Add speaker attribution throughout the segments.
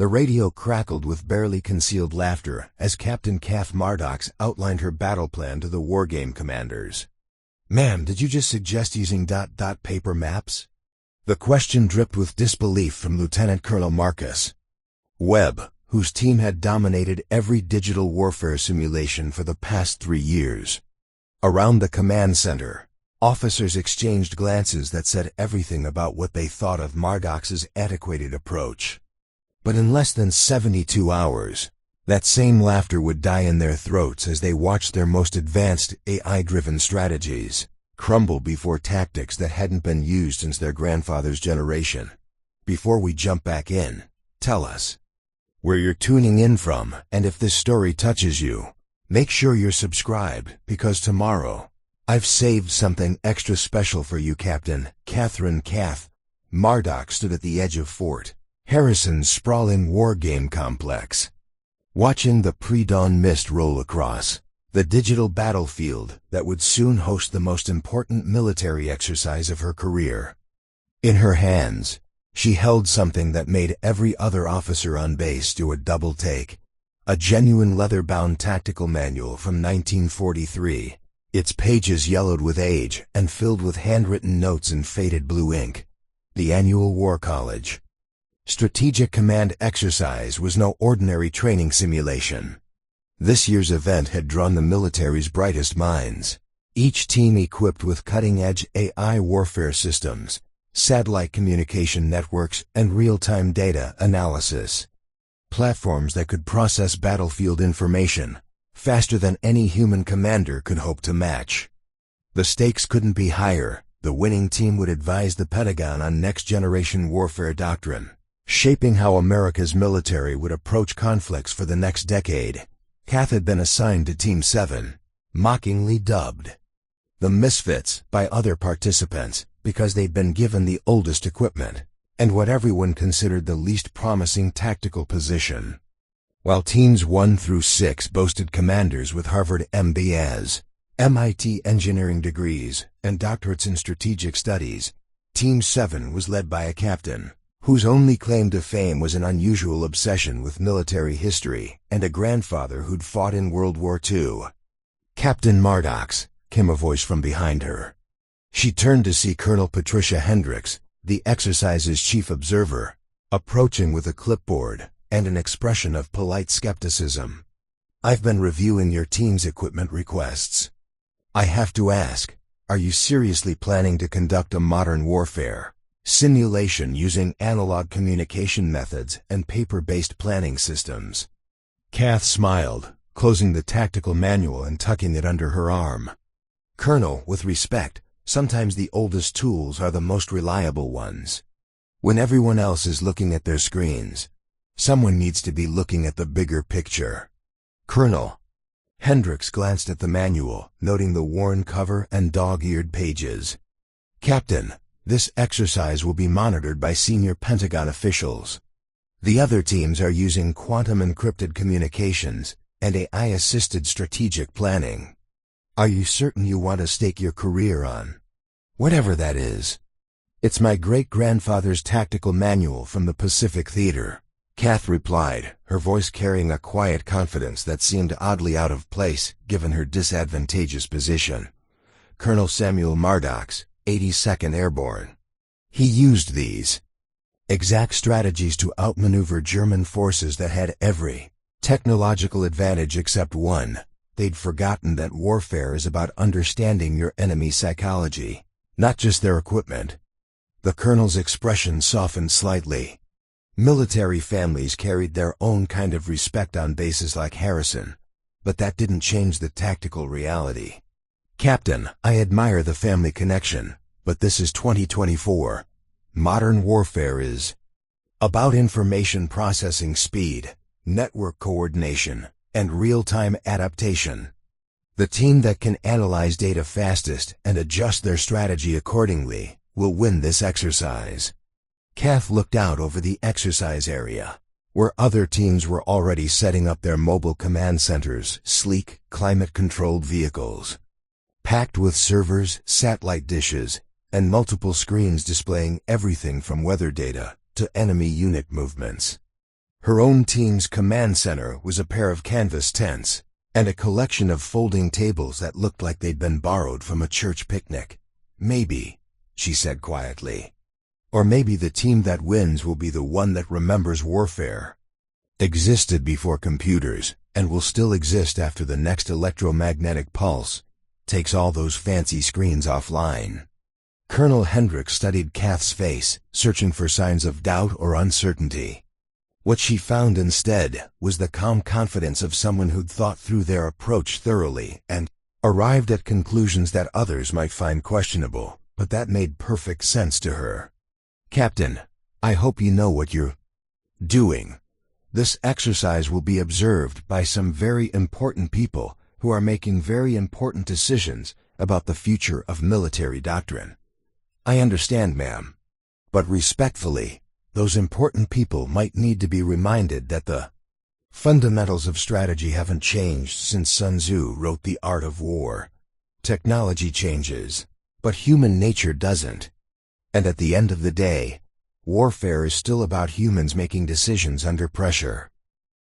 Speaker 1: The radio crackled with barely concealed laughter as Captain Kath Mardox outlined her battle plan to the wargame commanders. "Ma'am, did you just suggest using ... paper maps?" The question dripped with disbelief from Lieutenant Colonel Marcus Webb, whose team had dominated every digital warfare simulation for the past 3 years. Around the command center, officers exchanged glances that said everything about what they thought of Mardox's antiquated approach. But in less than 72 hours, that same laughter would die in their throats as they watched their most advanced AI-driven strategies crumble before tactics that hadn't been used since their grandfather's generation. Before we jump back in, tell us where you're tuning in from, and if this story touches you, make sure you're subscribed, because tomorrow, I've saved something extra special for you. Captain Kath Mardox stood at the edge of Fort Harrison's sprawling wargame complex, watching the pre-dawn mist roll across the digital battlefield that would soon host the most important military exercise of her career. In her hands, she held something that made every other officer on base do a double take, a genuine leather-bound tactical manual from 1943, its pages yellowed with age and filled with handwritten notes in faded blue ink. The annual War College Strategic Command Exercise was no ordinary training simulation. This year's event had drawn the military's brightest minds, each team equipped with cutting-edge AI warfare systems, satellite communication networks, and real-time data analysis. Platforms that could process battlefield information faster than any human commander could hope to match. The stakes couldn't be higher. The winning team would advise the Pentagon on next-generation warfare doctrine, shaping how America's military would approach conflicts for the next decade. Kath had been assigned to Team 7, mockingly dubbed the Misfits by other participants because they'd been given the oldest equipment and what everyone considered the least promising tactical position. While Teams 1 through 6 boasted commanders with Harvard MBAs, MIT engineering degrees, and doctorates in strategic studies, Team 7 was led by a captain whose only claim to fame was an unusual obsession with military history and a grandfather who'd fought in World War II. "Captain Mardox," came a voice from behind her. She turned to see Colonel Patricia Hendricks, the exercise's chief observer, approaching with a clipboard and an expression of polite skepticism. "I've been reviewing your team's equipment requests. I have to ask, are you seriously planning to conduct a modern warfare simulation using analog communication methods and paper-based planning systems?" Kath smiled, closing the tactical manual and tucking it under her arm. "Colonel, with respect, sometimes the oldest tools are the most reliable ones. When everyone else is looking at their screens, someone needs to be looking at the bigger picture." "Colonel." Hendricks glanced at the manual, noting the worn cover and dog-eared pages. "Captain, this exercise will be monitored by senior Pentagon officials. The other teams are using quantum-encrypted communications and AI-assisted strategic planning. Are you certain you want to stake your career on whatever that is?" "It's my great-grandfather's tactical manual from the Pacific Theater," Kath replied, her voice carrying a quiet confidence that seemed oddly out of place given her disadvantageous position. "Colonel Samuel Mardox, 82nd Airborne. He used these exact strategies to outmaneuver German forces that had every technological advantage except one. They'd forgotten that warfare is about understanding your enemy's psychology, not just their equipment." The colonel's expression softened slightly. Military families carried their own kind of respect on bases like Harrison, but that didn't change the tactical reality. "Captain, I admire the family connection, but this is 2024. Modern warfare is about information processing speed, network coordination, and real-time adaptation. The team that can analyze data fastest and adjust their strategy accordingly will win this exercise." Kath looked out over the exercise area, where other teams were already setting up their mobile command centers, sleek, climate-controlled vehicles, packed with servers, satellite dishes, and multiple screens displaying everything from weather data to enemy unit movements. Her own team's command center was a pair of canvas tents and a collection of folding tables that looked like they'd been borrowed from a church picnic. Maybe, she said quietly. Or maybe the team that wins will be the one that remembers warfare. Existed before computers, and will still exist after the next electromagnetic pulse takes all those fancy screens offline. Colonel Hendricks studied Kath's face, searching for signs of doubt or uncertainty. What she found instead was the calm confidence of someone who'd thought through their approach thoroughly and arrived at conclusions that others might find questionable, but that made perfect sense to her. "Captain, I hope you know what you're doing. This exercise will be observed by some very important people who are making very important decisions about the future of military doctrine." "I understand, ma'am. But respectfully, those important people might need to be reminded that the fundamentals of strategy haven't changed since Sun Tzu wrote The Art of War. Technology changes, but human nature doesn't. And at the end of the day, warfare is still about humans making decisions under pressure."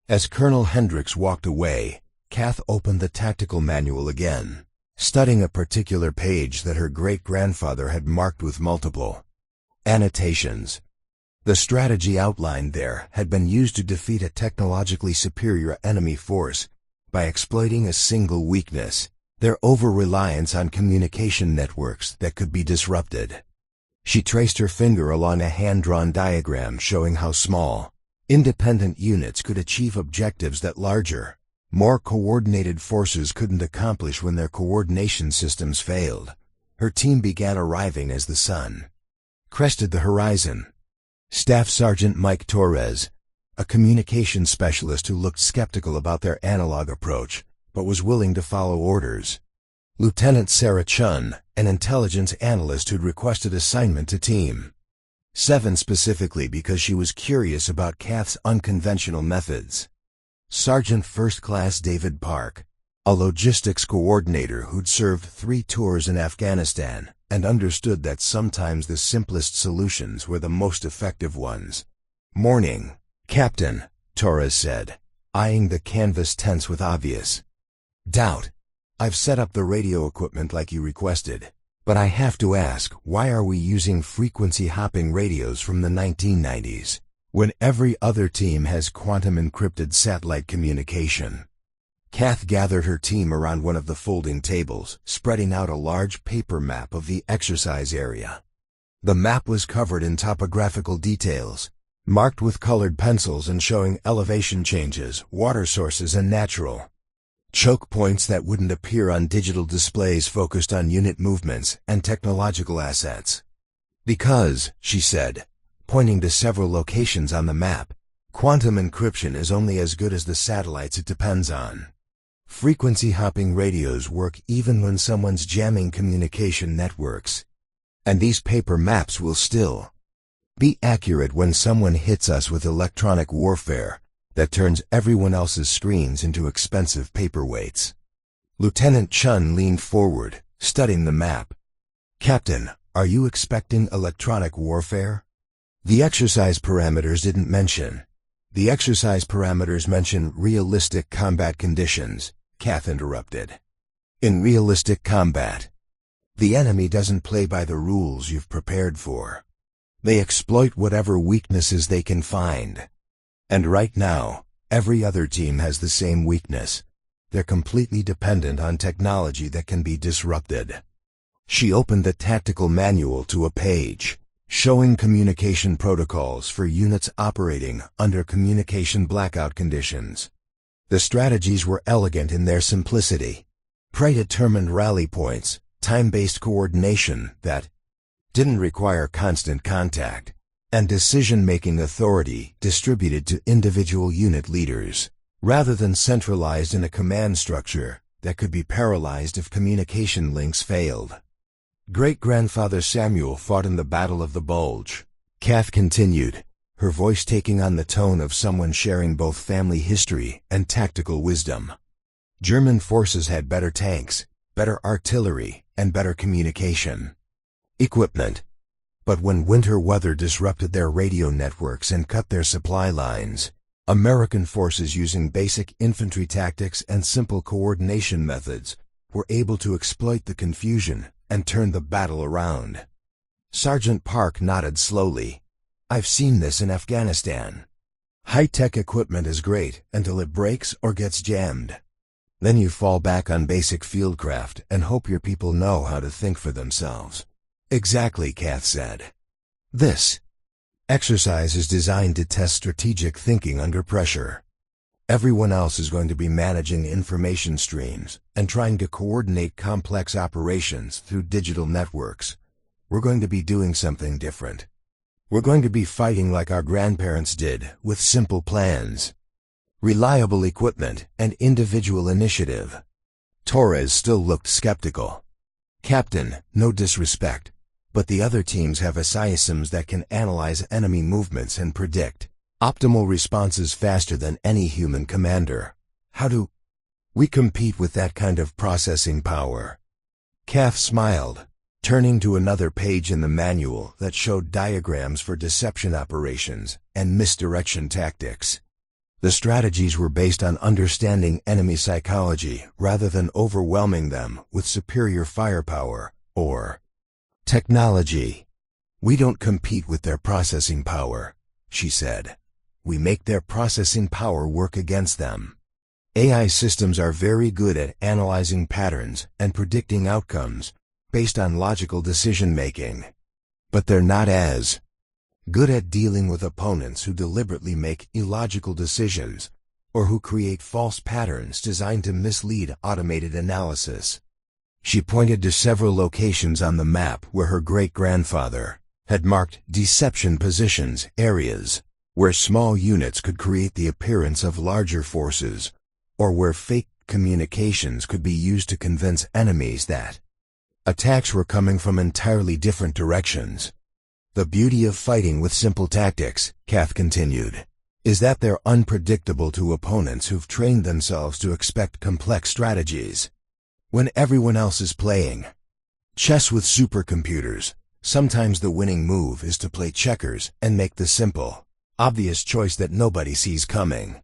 Speaker 1: As Colonel Hendricks walked away, Kath opened the tactical manual again, studying a particular page that her great-grandfather had marked with multiple annotations. The strategy outlined there had been used to defeat a technologically superior enemy force by exploiting a single weakness, their over-reliance on communication networks that could be disrupted. She traced her finger along a hand-drawn diagram showing how small, independent units could achieve objectives that larger, more coordinated forces couldn't accomplish when their coordination systems failed. Her team began arriving as the sun crested the horizon. Staff Sergeant Mike Torres, a communication specialist who looked skeptical about their analog approach, but was willing to follow orders. Lieutenant Sarah Chun, an intelligence analyst who'd requested assignment to Team 7 specifically because she was curious about Kath's unconventional methods. Sergeant First Class David Park, a logistics coordinator who'd served 3 tours in Afghanistan and understood that sometimes the simplest solutions were the most effective ones. "Morning, Captain," Torres said, eyeing the canvas tents with obvious doubt. "I've set up the radio equipment like you requested, but I have to ask, why are we using frequency-hopping radios from the 1990s, when every other team has quantum-encrypted satellite communication?" Kath gathered her team around one of the folding tables, spreading out a large paper map of the exercise area. The map was covered in topographical details, marked with colored pencils and showing elevation changes, water sources, and natural choke points that wouldn't appear on digital displays focused on unit movements and technological assets. "Because," she said, pointing to several locations on the map, "quantum encryption is only as good as the satellites it depends on. Frequency-hopping radios work even when someone's jamming communication networks. And these paper maps will still be accurate when someone hits us with electronic warfare that turns everyone else's screens into expensive paperweights." Lieutenant Chun leaned forward, studying the map. "Captain, are you expecting electronic warfare?" "The exercise parameters didn't mention. The exercise parameters mention realistic combat conditions," Kath interrupted. "In realistic combat, the enemy doesn't play by the rules you've prepared for. They exploit whatever weaknesses they can find. And right now, every other team has the same weakness. They're completely dependent on technology that can be disrupted." She opened the tactical manual to a page showing communication protocols for units operating under communication blackout conditions. The strategies were elegant in their simplicity. Predetermined rally points, time-based coordination that didn't require constant contact, and decision-making authority distributed to individual unit leaders, rather than centralized in a command structure that could be paralyzed if communication links failed. "Great-grandfather Samuel fought in the Battle of the Bulge," Kath continued, her voice taking on the tone of someone sharing both family history and tactical wisdom. "German forces had better tanks, better artillery, and better communication equipment. But when winter weather disrupted their radio networks and cut their supply lines, American forces using basic infantry tactics and simple coordination methods were able to exploit the confusion and turn the battle around. Sergeant Park nodded slowly. I've seen this in Afghanistan. High-tech equipment is great until it breaks or gets jammed. Then you fall back on basic fieldcraft and hope your people know how to think for themselves. Exactly, Kath said. This exercise is designed to test strategic thinking under pressure. Everyone else is going to be managing information streams and trying to coordinate complex operations through digital networks. We're going to be doing something different. We're going to be fighting like our grandparents did, with simple plans, reliable equipment, and individual initiative. Torres still looked skeptical. Captain, no disrespect, but the other teams have systems that can analyze enemy movements and predict optimal responses faster than any human commander. How do we compete with that kind of processing power? Kath smiled, turning to another page in the manual that showed diagrams for deception operations and misdirection tactics. The strategies were based on understanding enemy psychology rather than overwhelming them with superior firepower or technology. We don't compete with their processing power, she said. We make their processing power work against them. AI systems are very good at analyzing patterns and predicting outcomes based on logical decision-making. But they're not as good at dealing with opponents who deliberately make illogical decisions or who create false patterns designed to mislead automated analysis. She pointed to several locations on the map where her great-grandfather had marked deception positions, areas where small units could create the appearance of larger forces, or where fake communications could be used to convince enemies that attacks were coming from entirely different directions. The beauty of fighting with simple tactics, Kath continued, is that they're unpredictable to opponents who've trained themselves to expect complex strategies. When everyone else is playing chess with supercomputers, sometimes the winning move is to play checkers and make the simple, obvious choice that nobody sees coming.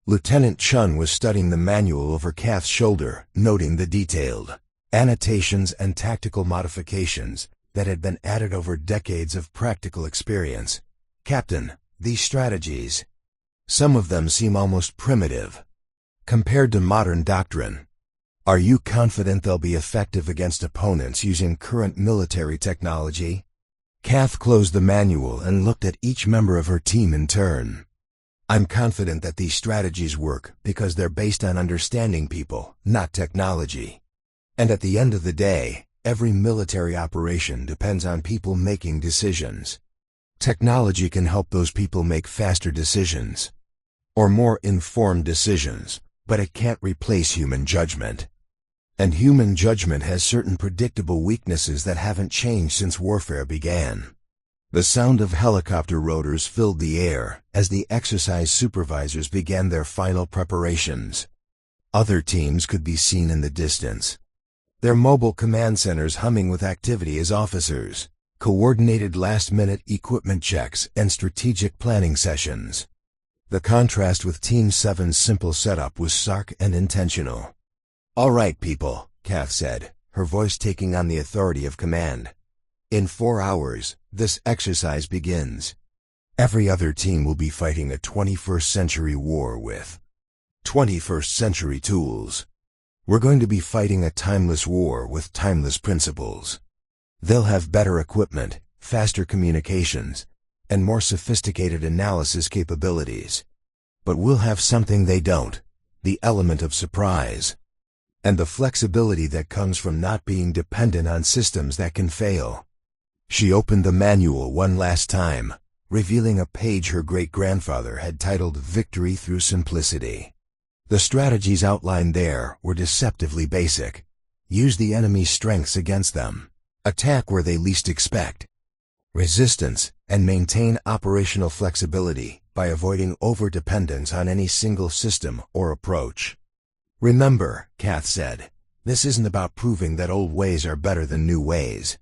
Speaker 1: Lieutenant Chun was studying the manual over Kath's shoulder, noting the detailed annotations and tactical modifications that had been added over decades of practical experience. Captain, these strategies, some of them seem almost primitive compared to modern doctrine. Are you confident they'll be effective against opponents using current military technology? Kath closed the manual and looked at each member of her team in turn. I'm confident that these strategies work because they're based on understanding people, not technology. And at the end of the day, every military operation depends on people making decisions. Technology can help those people make faster decisions, or more informed decisions, but it can't replace human judgment. And human judgment has certain predictable weaknesses that haven't changed since warfare began. The sound of helicopter rotors filled the air as the exercise supervisors began their final preparations. Other teams could be seen in the distance, their mobile command centers humming with activity as officers coordinated last-minute equipment checks and strategic planning sessions. The contrast with Team 7's simple setup was stark and intentional. All right, people, Kath said, her voice taking on the authority of command. In 4 hours, this exercise begins. Every other team will be fighting a 21st century war with 21st century tools. We're going to be fighting a timeless war with timeless principles. They'll have better equipment, faster communications, and more sophisticated analysis capabilities. But we'll have something they don't, the element of surprise, and the flexibility that comes from not being dependent on systems that can fail. She opened the manual one last time, revealing a page her great-grandfather had titled Victory Through Simplicity. The strategies outlined there were deceptively basic. Use the enemy's strengths against them. Attack where they least expect resistance, and maintain operational flexibility by avoiding overdependence on any single system or approach. Remember, Kath said, this isn't about proving that old ways are better than new ways.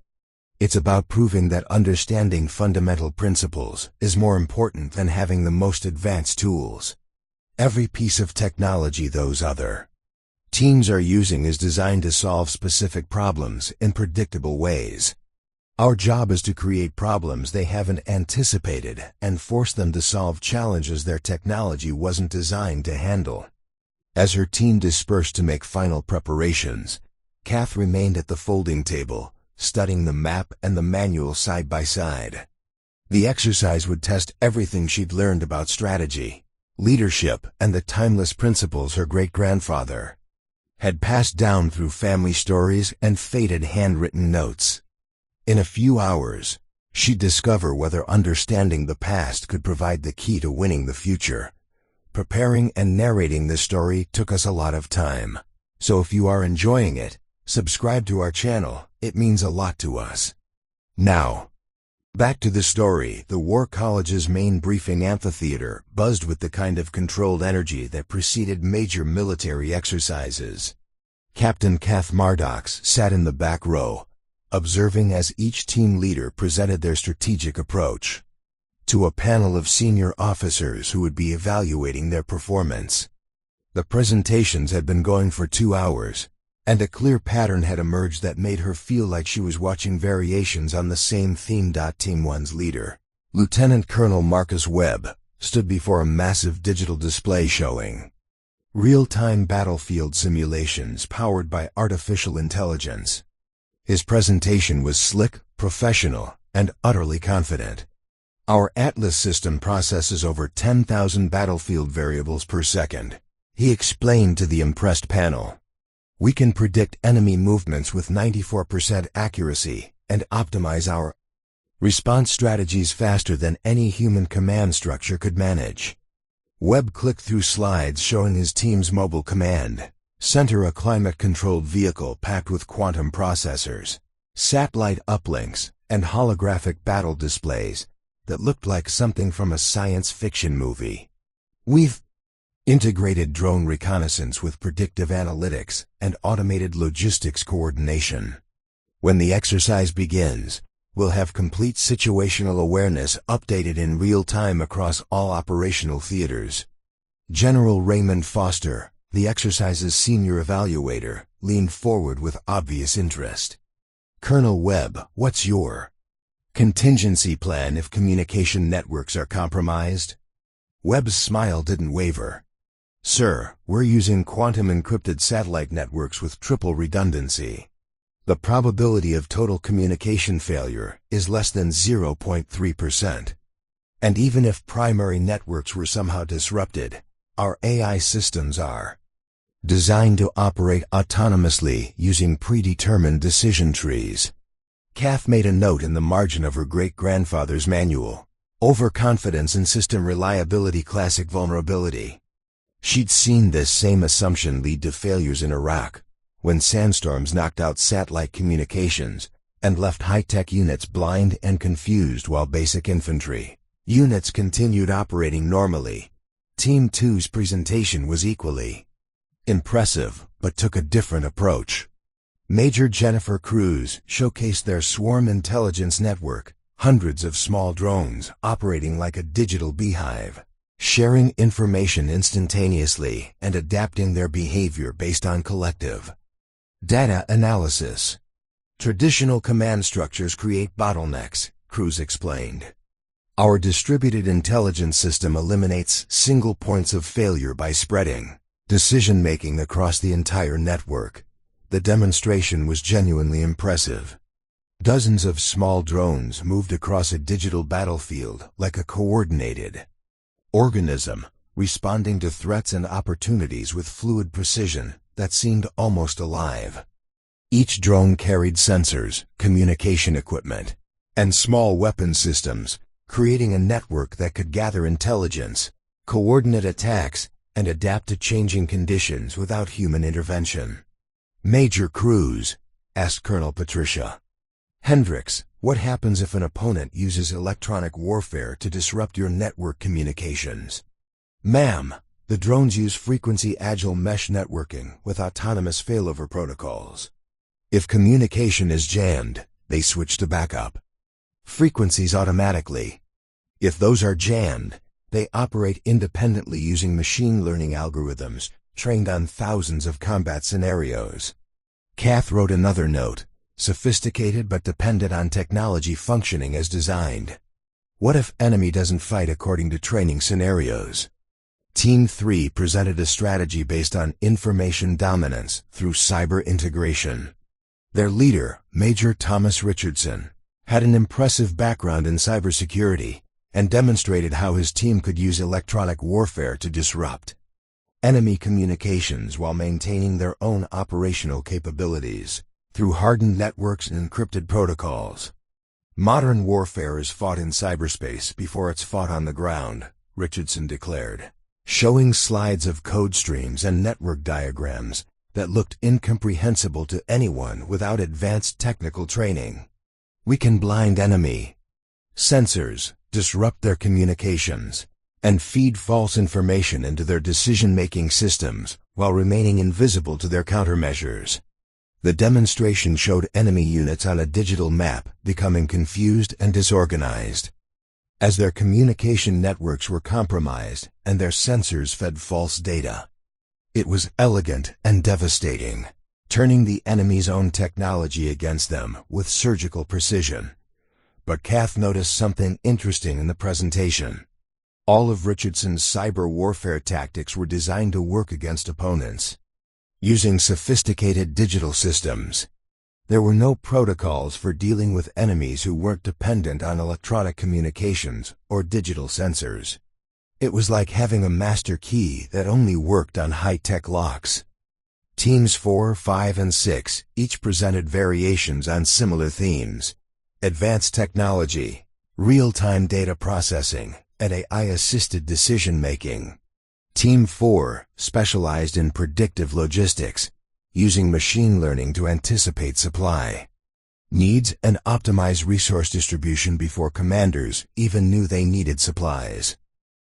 Speaker 1: It's about proving that understanding fundamental principles is more important than having the most advanced tools. Every piece of technology those other teams are using is designed to solve specific problems in predictable ways. Our job is to create problems they haven't anticipated and force them to solve challenges their technology wasn't designed to handle. As her team dispersed to make final preparations, Kath remained at the folding table, studying the map and the manual side by side. The exercise would test everything she'd learned about strategy, leadership, and the timeless principles her great-grandfather had passed down through family stories and faded handwritten notes. In a few hours, she'd discover whether understanding the past could provide the key to winning the future. Preparing and narrating this story took us a lot of time. So if you are enjoying it, subscribe to our channel. It means a lot to us. Now, back to the story. The War College's main briefing amphitheater buzzed with the kind of controlled energy that preceded major military exercises. Captain Kath Mardox sat in the back row, observing as each team leader presented their strategic approach to a panel of senior officers who would be evaluating their performance. The presentations had been going for 2 hours, and a clear pattern had emerged that made her feel like she was watching variations on the same theme. Team 1's leader, Lieutenant Colonel Marcus Webb, stood before a massive digital display showing real-time battlefield simulations powered by artificial intelligence. His presentation was slick, professional, and utterly confident. Our Atlas system processes over 10,000 battlefield variables per second, he explained to the impressed panel. We can predict enemy movements with 94% accuracy and optimize our response strategies faster than any human command structure could manage. Webb clicked through slides showing his team's mobile command center, a climate-controlled vehicle packed with quantum processors, satellite uplinks, and holographic battle displays that looked like something from a science fiction movie. We've integrated drone reconnaissance with predictive analytics and automated logistics coordination. When the exercise begins, we'll have complete situational awareness updated in real time across all operational theaters. General Raymond Foster, the exercise's senior evaluator, leaned forward with obvious interest. Colonel Webb, what's your contingency plan if communication networks are compromised? Webb's smile didn't waver. Sir, we're using quantum-encrypted satellite networks with triple redundancy. The probability of total communication failure is less than 0.3%. And even if primary networks were somehow disrupted, our AI systems are designed to operate autonomously using predetermined decision trees. Kath made a note in the margin of her great-grandfather's manual. Overconfidence in system reliability, classic vulnerability. She'd seen this same assumption lead to failures in Iraq, when sandstorms knocked out satellite communications and left high-tech units blind and confused while basic infantry units continued operating normally. Team 2's presentation was equally impressive, but took a different approach. Major Jennifer Cruz showcased their swarm intelligence network, hundreds of small drones operating like a digital beehive, sharing information instantaneously and adapting their behavior based on collective data analysis. Traditional command structures create bottlenecks, Cruz explained. Our distributed intelligence system eliminates single points of failure by spreading decision-making across the entire network. The demonstration was genuinely impressive. Dozens of small drones moved across a digital battlefield like a coordinated organism, responding to threats and opportunities with fluid precision that seemed almost alive. Each drone carried sensors, communication equipment, and small weapon systems, creating a network that could gather intelligence, coordinate attacks, and adapt to changing conditions without human intervention. Major Cruz asked Colonel Patricia Hendricks, what happens if an opponent uses electronic warfare to disrupt your network communications? Ma'am, the drones use frequency-agile mesh networking with autonomous failover protocols. If communication is jammed, they switch to backup frequencies automatically. If those are jammed, they operate independently using machine learning algorithms trained on thousands of combat scenarios. Kath wrote another note, sophisticated but dependent on technology functioning as designed. What if enemy doesn't fight according to training scenarios? Team 3 presented a strategy based on information dominance through cyber integration. Their leader, Major Thomas Richardson, had an impressive background in cybersecurity and demonstrated how his team could use electronic warfare to disrupt enemy communications while maintaining their own operational capabilities through hardened networks and encrypted protocols. Modern warfare is fought in cyberspace before it's fought on the ground, Richardson declared, showing slides of code streams and network diagrams that looked incomprehensible to anyone without advanced technical training. We can blind enemy sensors, disrupt their communications, and feed false information into their decision-making systems while remaining invisible to their countermeasures. The demonstration showed enemy units on a digital map becoming confused and disorganized as their communication networks were compromised and their sensors fed false data. It was elegant and devastating, turning the enemy's own technology against them with surgical precision. But Kath noticed something interesting in the presentation. All of Richardson's cyber warfare tactics were designed to work against opponents using sophisticated digital systems. There were no protocols for dealing with enemies who weren't dependent on electronic communications or digital sensors. It was like having a master key that only worked on high-tech locks. Teams 4, 5, and 6 each presented variations on similar themes: advanced technology, real-time data processing, and AI-assisted decision-making. Team 4 specialized in predictive logistics, using machine learning to anticipate supply needs and optimize resource distribution before commanders even knew they needed supplies.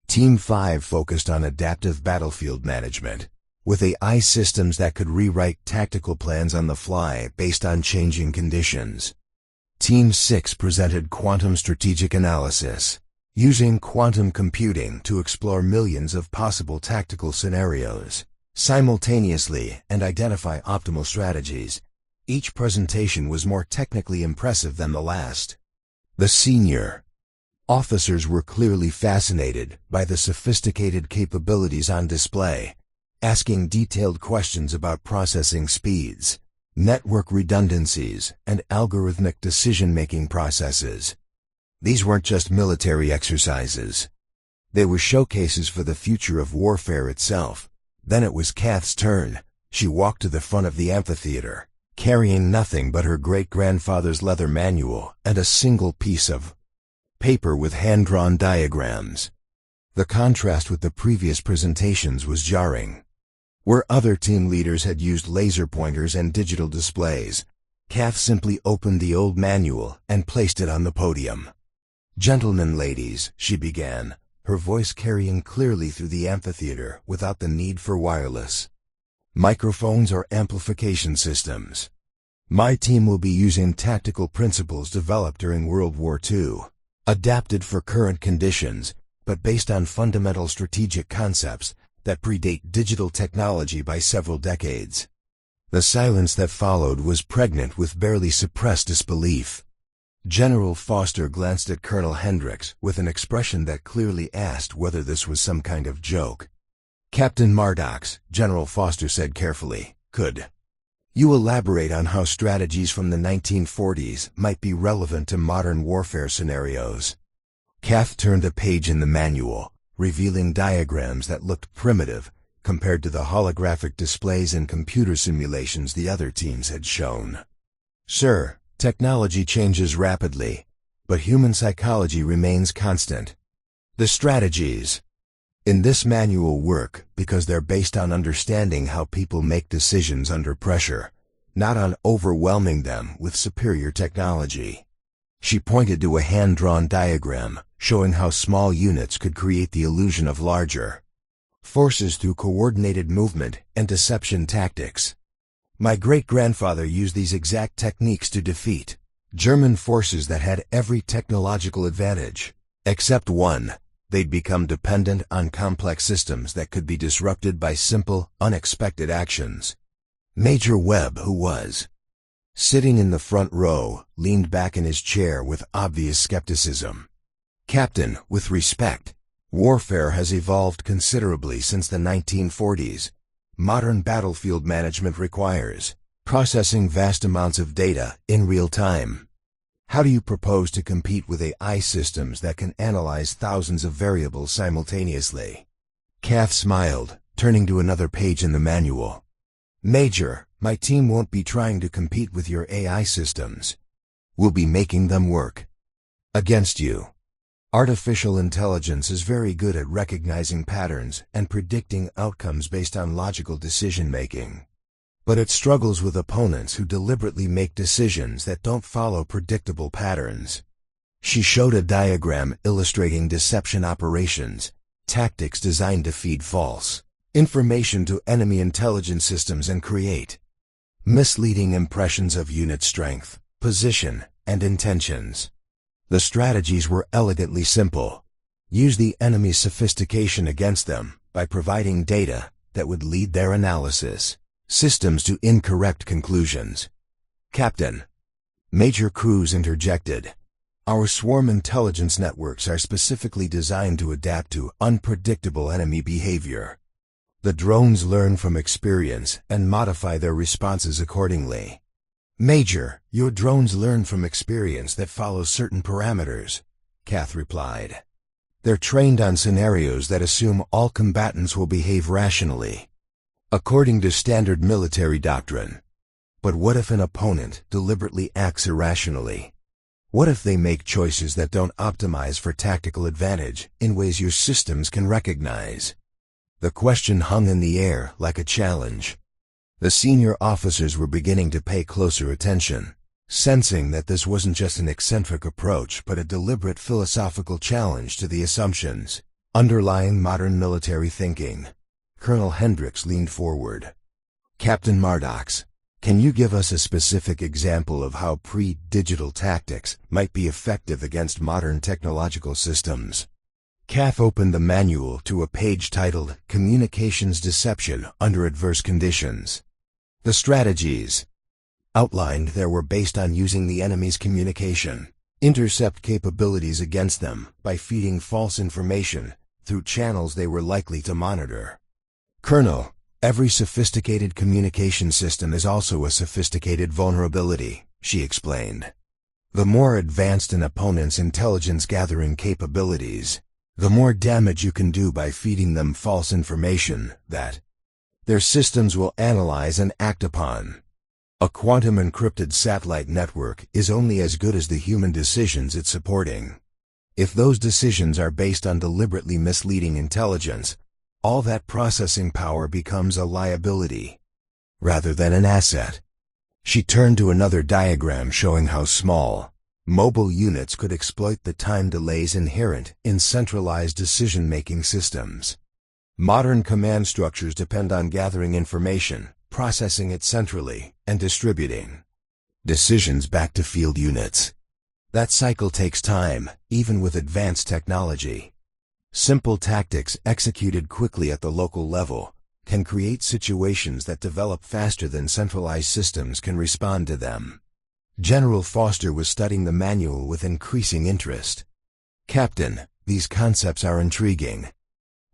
Speaker 1: Team 5 focused on adaptive battlefield management, with AI systems that could rewrite tactical plans on the fly based on changing conditions. Team 6 presented quantum strategic analysis, using quantum computing to explore millions of possible tactical scenarios simultaneously and identify optimal strategies. Each presentation was more technically impressive than the last. The senior officers were clearly fascinated by the sophisticated capabilities on display, asking detailed questions about processing speeds, network redundancies, and algorithmic decision-making processes. These weren't just military exercises. They were showcases for the future of warfare itself. Then it was Kath's turn. She walked to the front of the amphitheater, carrying nothing but her great-grandfather's leather manual and a single piece of paper with hand-drawn diagrams. The contrast with the previous presentations was jarring. Where other team leaders had used laser pointers and digital displays, Kath simply opened the old manual and placed it on the podium. "Gentlemen, ladies," she began, her voice carrying clearly through the amphitheater without the need for wireless microphones or amplification systems. "My team will be using tactical principles developed during World War II, adapted for current conditions, but based on fundamental strategic concepts that predate digital technology by several decades." The silence that followed was pregnant with barely suppressed disbelief. General Foster glanced at Colonel Hendricks with an expression that clearly asked whether this was some kind of joke. "Captain Mardox," General Foster said carefully, "could you elaborate on how strategies from the 1940s might be relevant to modern warfare scenarios?" Kath turned a page in the manual, revealing diagrams that looked primitive compared to the holographic displays and computer simulations the other teams had shown. "Sir, technology changes rapidly, but human psychology remains constant. The strategies in this manual work because they're based on understanding how people make decisions under pressure, not on overwhelming them with superior technology." She pointed to a hand-drawn diagram showing how small units could create the illusion of larger forces through coordinated movement and deception tactics. "My great-grandfather used these exact techniques to defeat German forces that had every technological advantage. Except one, they'd become dependent on complex systems that could be disrupted by simple, unexpected actions. Major Webb, who was sitting in the front row, leaned back in his chair with obvious skepticism. Captain, with respect, warfare has evolved considerably since the 1940s. Modern battlefield management requires processing vast amounts of data in real time. How do you propose to compete with AI systems that can analyze thousands of variables simultaneously? Kath smiled, turning to another page in the manual. Major, my team won't be trying to compete with your AI systems. We'll be making them work against you. Artificial intelligence is very good at recognizing patterns and predicting outcomes based on logical decision-making. But it struggles with opponents who deliberately make decisions that don't follow predictable patterns. She showed a diagram illustrating deception operations, tactics designed to feed false information to enemy intelligence systems and create misleading impressions of unit strength, position, and intentions. The strategies were elegantly simple. Use the enemy's sophistication against them by providing data that would lead their analysis systems to incorrect conclusions. Captain, Major Cruz interjected. Our swarm intelligence networks are specifically designed to adapt to unpredictable enemy behavior. The drones learn from experience and modify their responses accordingly. Major, your drones learn from experience that follows certain parameters, Kath replied. They're trained on scenarios that assume all combatants will behave rationally, according to standard military doctrine. But what if an opponent deliberately acts irrationally? What if they make choices that don't optimize for tactical advantage in ways your systems can recognize? The question hung in the air like a challenge. The senior officers were beginning to pay closer attention, sensing that this wasn't just an eccentric approach but a deliberate philosophical challenge to the assumptions underlying modern military thinking. Colonel Hendricks leaned forward. Captain Mardox, can you give us a specific example of how pre-digital tactics might be effective against modern technological systems? Kath opened the manual to a page titled Communications Deception Under Adverse Conditions. The strategies outlined there were based on using the enemy's communication intercept capabilities against them by feeding false information through channels they were likely to monitor. Colonel, every sophisticated communication system is also a sophisticated vulnerability, she explained. The more advanced an opponent's intelligence gathering capabilities, the more damage you can do by feeding them false information that their systems will analyze and act upon. A quantum-encrypted satellite network is only as good as the human decisions it's supporting. If those decisions are based on deliberately misleading intelligence, all that processing power becomes a liability rather than an asset. She turned to another diagram showing how small mobile units could exploit the time delays inherent in centralized decision-making systems. Modern command structures depend on gathering information, processing it centrally, and distributing decisions back to field units. That cycle takes time, even with advanced technology. Simple tactics executed quickly at the local level can create situations that develop faster than centralized systems can respond to them. General Foster was studying the manual with increasing interest. Captain, these concepts are intriguing.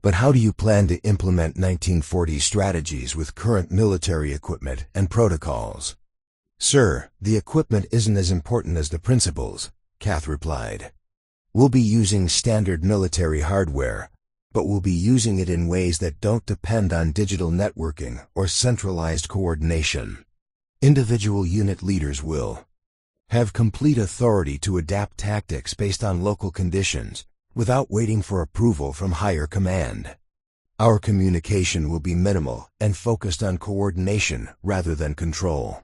Speaker 1: But how do you plan to implement 1940 strategies with current military equipment and protocols? Sir, the equipment isn't as important as the principles, Kath replied. We'll be using standard military hardware, but we'll be using it in ways that don't depend on digital networking or centralized coordination. Individual unit leaders will have complete authority to adapt tactics based on local conditions without waiting for approval from higher command. Our communication will be minimal and focused on coordination rather than control.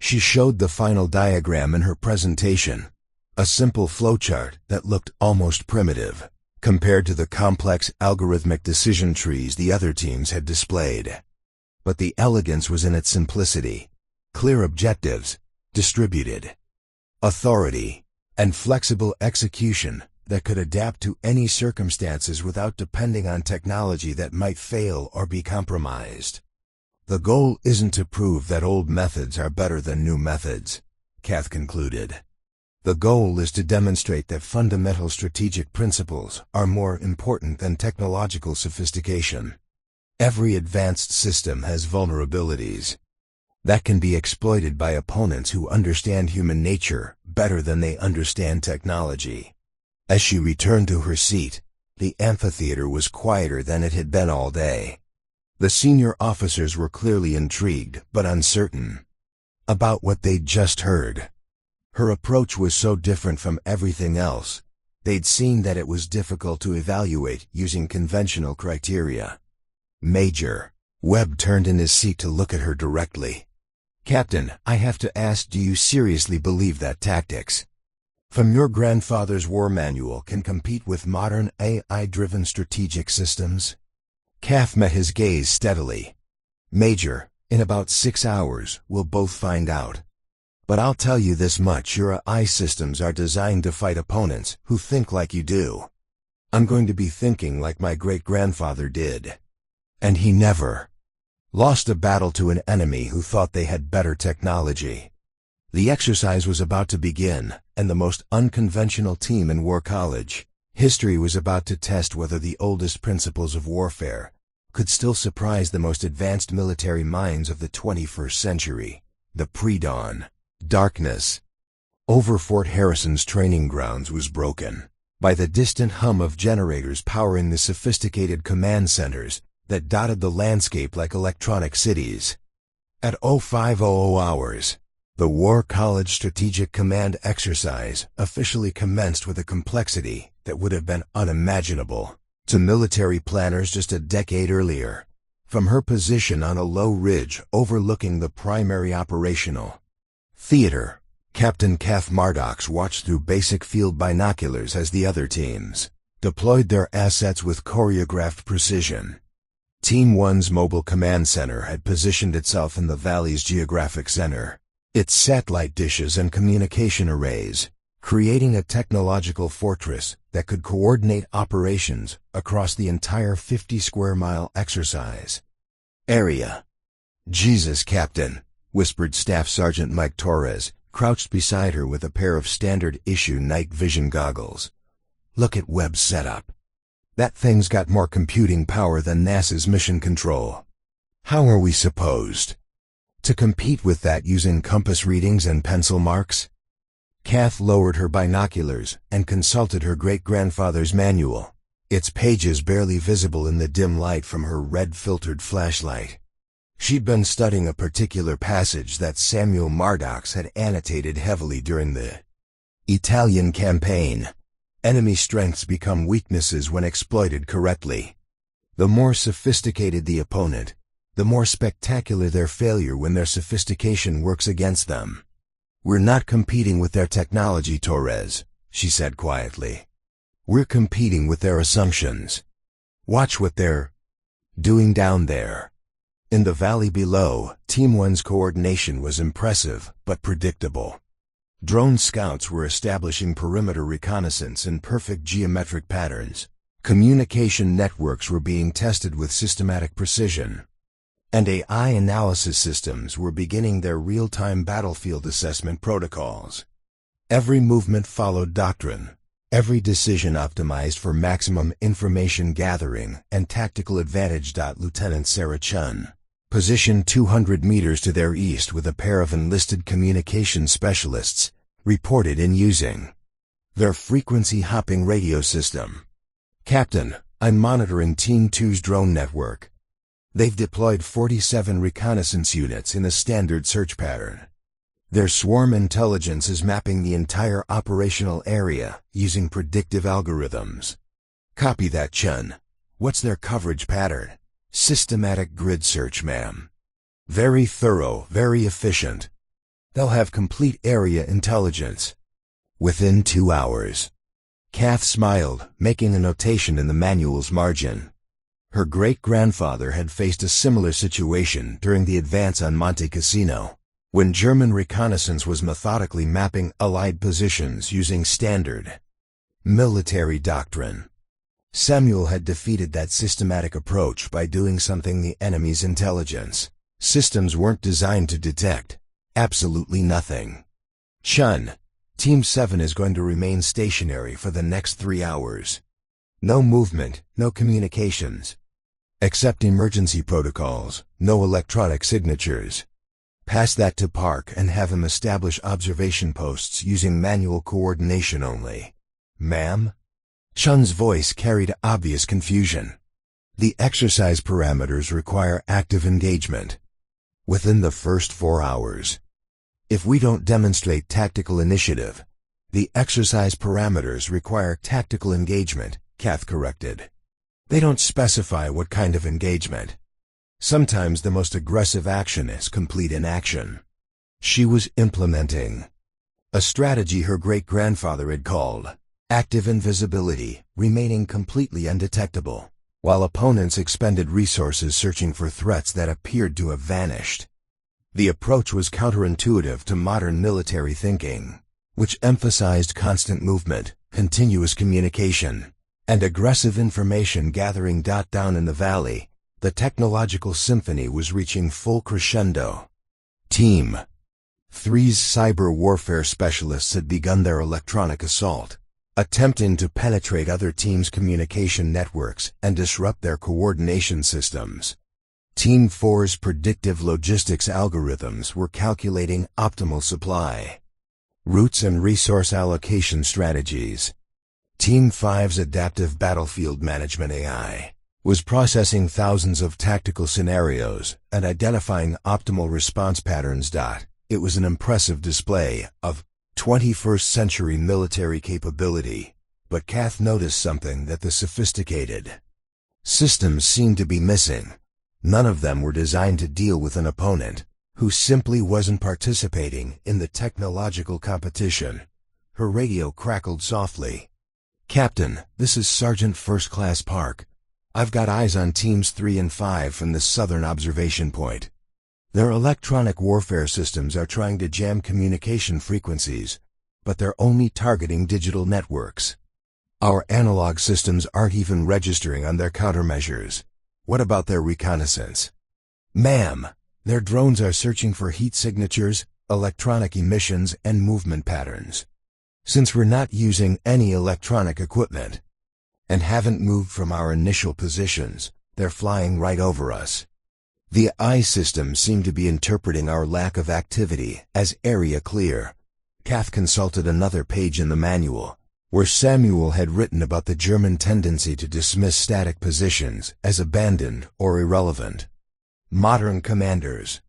Speaker 1: She showed the final diagram in her presentation, a simple flowchart that looked almost primitive compared to the complex algorithmic decision trees the other teams had displayed. But the elegance was in its simplicity. Clear objectives, distributed authority, and flexible execution that could adapt to any circumstances without depending on technology that might fail or be compromised. The goal isn't to prove that old methods are better than new methods, Kath concluded. The goal is to demonstrate that fundamental strategic principles are more important than technological sophistication. Every advanced system has vulnerabilities that can be exploited by opponents who understand human nature better than they understand technology. As she returned to her seat, the amphitheater was quieter than it had been all day. The senior officers were clearly intrigued but uncertain about what they'd just heard. Her approach was so different from everything else, they'd seen that it was difficult to evaluate using conventional criteria. Major Webb turned in his seat to look at her directly. Captain, I have to ask, do you seriously believe that tactics from your grandfather's war manual can compete with modern AI-driven strategic systems? Kath met his gaze steadily. Major, in about 6 hours, we'll both find out. But I'll tell you this much, your AI systems are designed to fight opponents who think like you do. I'm going to be thinking like my great-grandfather did. And he never lost a battle to an enemy who thought they had better technology. The exercise was about to begin, and the most unconventional team in War College history was about to test whether the oldest principles of warfare could still surprise the most advanced military minds of the 21st century. The pre-dawn darkness over Fort Harrison's training grounds was broken by the distant hum of generators powering the sophisticated command centers that dotted the landscape like electronic cities. At 0500 hours, the War College Strategic Command exercise officially commenced with a complexity that would have been unimaginable to military planners just a decade earlier. From her position on a low ridge overlooking the primary operational theater, Captain Kath Mardox watched through basic field binoculars as the other teams deployed their assets with choreographed precision. Team 1's mobile command center had positioned itself in the valley's geographic center, its satellite dishes and communication arrays, creating a technological fortress that could coordinate operations across the entire 50-square-mile exercise area. Jesus, Captain, whispered Staff Sergeant Mike Torres, crouched beside her with a pair of standard-issue night vision goggles. Look at Webb's setup. That thing's got more computing power than NASA's mission control. How are we supposed to compete with that using compass readings and pencil marks? Kath lowered her binoculars and consulted her great-grandfather's manual, its pages barely visible in the dim light from her red-filtered flashlight. She'd been studying a particular passage that Samuel Mardox had annotated heavily during the Italian campaign. Enemy strengths become weaknesses when exploited correctly. The more sophisticated the opponent, the more spectacular their failure when their sophistication works against them. We're not competing with their technology, Torres, she said quietly. We're competing with their assumptions. Watch what they're doing down there. In the valley below, Team 1's coordination was impressive but predictable. Drone scouts were establishing perimeter reconnaissance in perfect geometric patterns. Communication networks were being tested with systematic precision. And AI analysis systems were beginning their real-time battlefield assessment protocols. Every movement followed doctrine, every decision optimized for maximum information gathering and tactical advantage. Lieutenant Sarah Chun, positioned 200 meters to their east with a pair of enlisted communications specialists, reported in using their frequency-hopping radio system. Captain, I'm monitoring Team 2's drone network. They've deployed 47 reconnaissance units in a standard search pattern. Their swarm intelligence is mapping the entire operational area using predictive algorithms. Copy that, Chun. What's their coverage pattern? Systematic grid search, ma'am. Very thorough, very efficient. They'll have complete area intelligence within 2 hours. Kath smiled, making a notation in the manual's margin. Her great-grandfather had faced a similar situation during the advance on Monte Cassino. when German reconnaissance was methodically mapping Allied positions using standard military doctrine. Samuel had defeated that systematic approach by doing something the enemy's intelligence systems weren't designed to detect. Absolutely nothing. Chun, Team 7 is going to remain stationary for the next 3 hours. No movement, no communications. Except emergency protocols, no electronic signatures. Pass that to Park and have him establish observation posts using manual coordination only. Ma'am? Chun's voice carried obvious confusion. The exercise parameters require active engagement within the first 4 hours. If we don't demonstrate tactical initiative, the exercise parameters require tactical engagement, Kath corrected. They don't specify what kind of engagement. Sometimes the most aggressive action is complete inaction. She was implementing a strategy her great-grandfather had called active invisibility, remaining completely undetectable, while opponents expended resources searching for threats that appeared to have vanished. The approach was counterintuitive to modern military thinking, which emphasized constant movement, continuous communication, and aggressive information gathering. Down in the valley, the technological symphony was reaching full crescendo. Team 3's cyber warfare specialists had begun their electronic assault, attempting to penetrate other teams' communication networks and disrupt their coordination systems. Team 4's predictive logistics algorithms were calculating optimal supply routes and resource allocation strategies. Team 5's adaptive battlefield management AI was processing thousands of tactical scenarios and identifying optimal response patterns. It was an impressive display of 21st century military capability, but Kath noticed something that the sophisticated systems seemed to be missing. None of them were designed to deal with an opponent who simply wasn't participating in the technological competition. Her radio crackled softly. "Captain, this is Sergeant First Class Park. I've got eyes on Teams 3 and 5 from the southern observation point. Their electronic warfare systems are trying to jam communication frequencies, but they're only targeting digital networks. Our analog systems aren't even registering on their countermeasures. What about their reconnaissance?" "Ma'am, their drones are searching for heat signatures, electronic emissions, and movement patterns. Since we're not using any electronic equipment and haven't moved from our initial positions, they're flying right over us. The eye systems seem to be interpreting our lack of activity as area clear." Kath consulted another page in the manual, where Samuel had written about the German tendency to dismiss static positions as abandoned or irrelevant. Modern commanders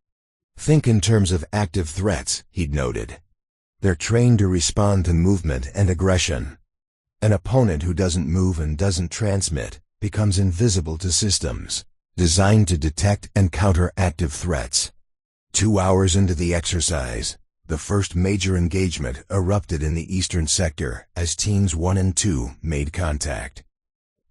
Speaker 1: think in terms of active threats, he'd noted. They're trained to respond to movement and aggression. An opponent who doesn't move and doesn't transmit becomes invisible to systems designed to detect and counter active threats. 2 hours into the exercise, the first major engagement erupted in the eastern sector as Teams 1 and 2 made contact.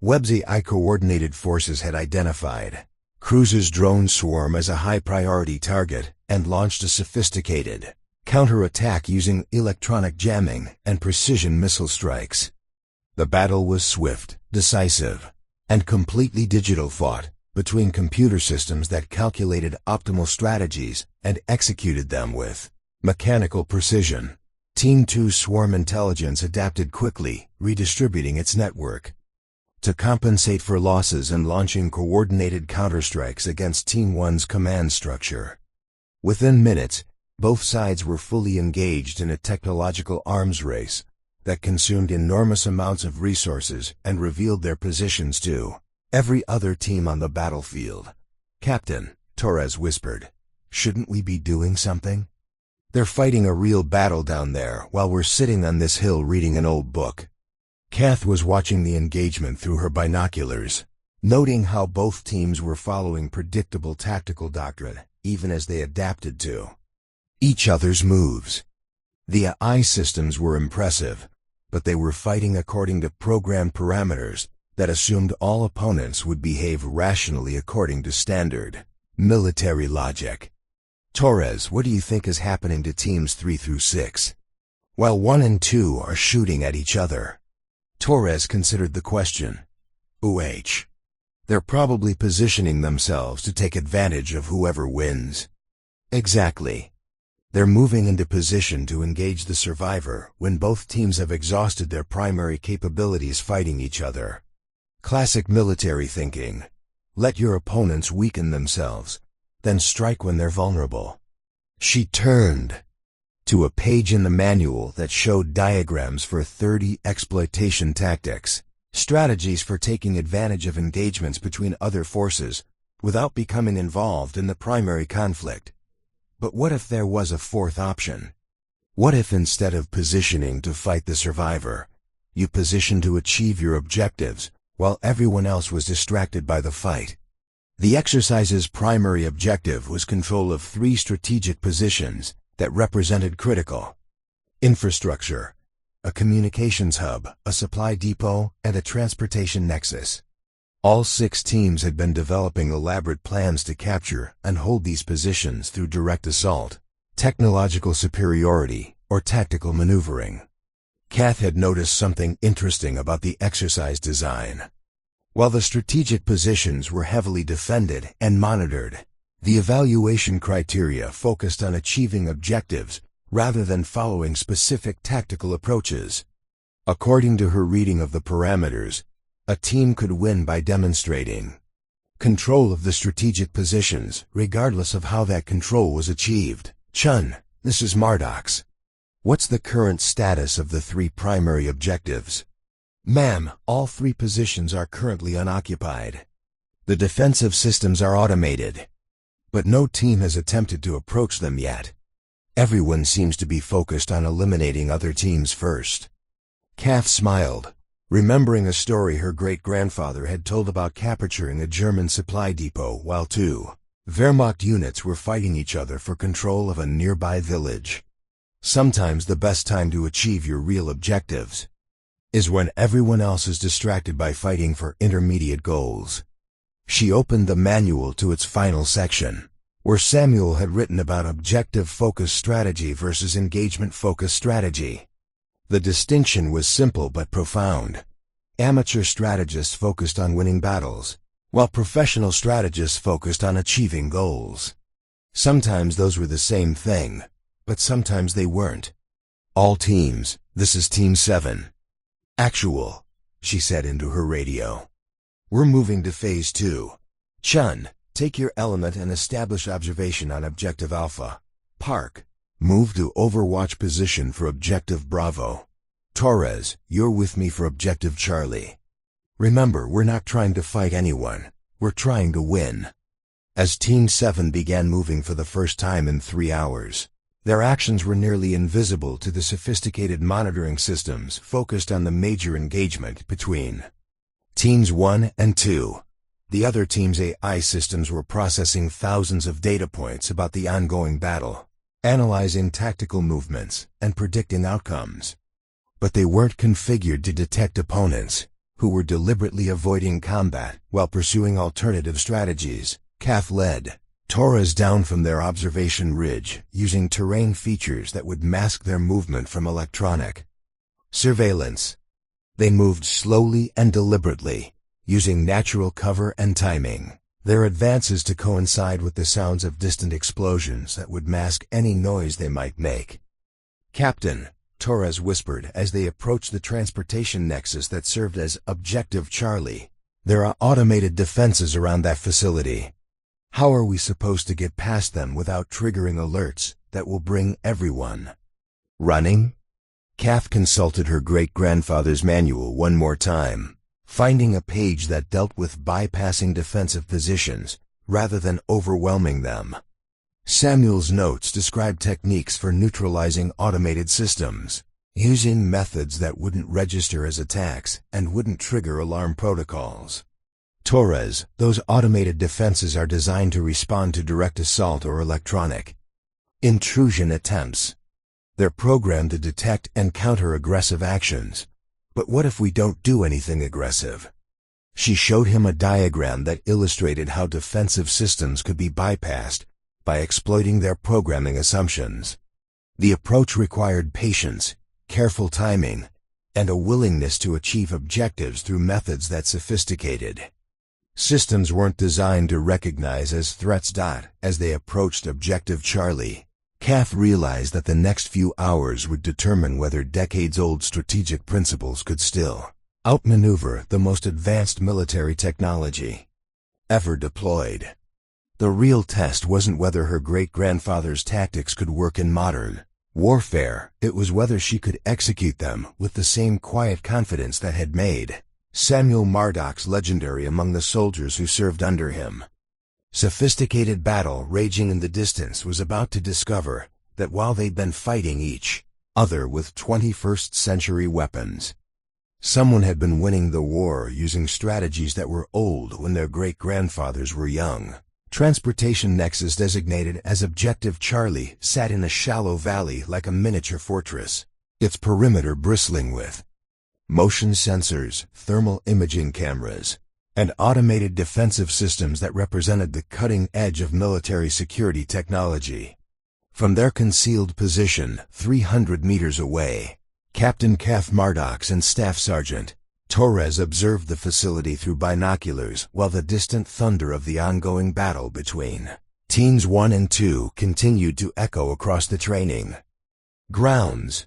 Speaker 1: Webb's AI-coordinated forces had identified Cruiser's drone swarm as a high-priority target and launched a sophisticated counterattack using electronic jamming and precision missile strikes. The battle was swift, decisive, and completely digital, fought between computer systems that calculated optimal strategies and executed them with mechanical precision. Team 2's swarm intelligence adapted quickly, redistributing its network to compensate for losses and launching coordinated counterstrikes against Team 1's command structure. Within minutes, both sides were fully engaged in a technological arms race that consumed enormous amounts of resources and revealed their positions to every other team on the battlefield. "Captain," Torres whispered, "shouldn't we be doing something? They're fighting a real battle down there while we're sitting on this hill reading an old book." Kath was watching the engagement through her binoculars, noting how both teams were following predictable tactical doctrine, even as they adapted to each other's moves. The AI systems were impressive, but they were fighting according to programmed parameters that assumed all opponents would behave rationally according to standard military logic. Torres, what do you think is happening to teams 3 through 6? While 1 and 2 are shooting at each other. Torres considered the question. They're probably positioning themselves to take advantage of whoever wins. Exactly. They're moving into position to engage the survivor when both teams have exhausted their primary capabilities fighting each other. Classic military thinking. Let your opponents weaken themselves, then strike when they're vulnerable. She turned to a page in the manual that showed diagrams for 30 exploitation tactics, strategies for taking advantage of engagements between other forces without becoming involved in the primary conflict. But what if there was a fourth option? What if instead of positioning to fight the survivor, you positioned to achieve your objectives while everyone else was distracted by the fight? The exercise's primary objective was control of 3 strategic positions that represented critical infrastructure, a communications hub, a supply depot, and a transportation nexus. All 6 teams had been developing elaborate plans to capture and hold these positions through direct assault, technological superiority, or tactical maneuvering. Kath had noticed something interesting about the exercise design. While the strategic positions were heavily defended and monitored, the evaluation criteria focused on achieving objectives rather than following specific tactical approaches. According to her reading of the parameters, a team could win by demonstrating control of the strategic positions, regardless of how that control was achieved. Chun, this is Mardox. What's the current status of the 3 primary objectives? Ma'am, all 3 positions are currently unoccupied. The defensive systems are automated, but no team has attempted to approach them yet. Everyone seems to be focused on eliminating other teams first. Kath smiled, remembering a story her great-grandfather had told about capturing a German supply depot while 2 Wehrmacht units were fighting each other for control of a nearby village. Sometimes the best time to achieve your real objectives is when everyone else is distracted by fighting for intermediate goals. She opened the manual to its final section, where Samuel had written about objective-focused strategy versus engagement-focused strategy. The distinction was simple but profound. Amateur strategists focused on winning battles, while professional strategists focused on achieving goals. Sometimes those were the same thing, but sometimes they weren't. All teams, this is Team 7. Actual, she said into her radio. We're moving to Phase 2. Chun, take your element and establish observation on Objective Alpha. Park, move to Overwatch position for Objective Bravo. Torres, you're with me for Objective Charlie. Remember, we're not trying to fight anyone. We're trying to win. As Team 7 began moving for the first time in 3 hours, their actions were nearly invisible to the sophisticated monitoring systems focused on the major engagement between Teams 1 and 2. The other team's AI systems were processing thousands of data points about the ongoing battle, analyzing tactical movements, and predicting outcomes. But they weren't configured to detect opponents who were deliberately avoiding combat while pursuing alternative strategies. Kath led Torres down from their observation ridge using terrain features that would mask their movement from electronic surveillance. They moved slowly and deliberately, using natural cover and timing, their advances to coincide with the sounds of distant explosions that would mask any noise they might make. Captain, Torres whispered as they approached the transportation nexus that served as Objective Charlie. There are automated defenses around that facility. How are we supposed to get past them without triggering alerts that will bring everyone running? Kath consulted her great-grandfather's manual one more time, finding a page that dealt with bypassing defensive positions rather than overwhelming them. Samuel's notes described techniques for neutralizing automated systems, using methods that wouldn't register as attacks and wouldn't trigger alarm protocols. Torres, those automated defenses are designed to respond to direct assault or electronic intrusion attempts. They're programmed to detect and counter aggressive actions. But what if we don't do anything aggressive? She showed him a diagram that illustrated how defensive systems could be bypassed by exploiting their programming assumptions. The approach required patience, careful timing, and a willingness to achieve objectives through methods that sophisticated systems weren't designed to recognize as threats. As they approached Objective Charlie, Kath realized that the next few hours would determine whether decades-old strategic principles could still outmaneuver the most advanced military technology ever deployed. The real test wasn't whether her great-grandfather's tactics could work in modern warfare. It was whether she could execute them with the same quiet confidence that had made Samuel Mardox legendary among the soldiers who served under him. Sophisticated battle raging in the distance was about to discover that while they'd been fighting each other with 21st century weapons, someone had been winning the war using strategies that were old when their great-grandfathers were young. Transportation Nexus, designated as Objective Charlie, sat in a shallow valley like a miniature fortress, its perimeter bristling with motion sensors, thermal imaging cameras, and automated defensive systems that represented the cutting edge of military security technology. From their concealed position, 300 meters away, Captain Kath Mardox and Staff Sergeant Torres observed the facility through binoculars while the distant thunder of the ongoing battle between Teams 1 and 2 continued to echo across the training grounds.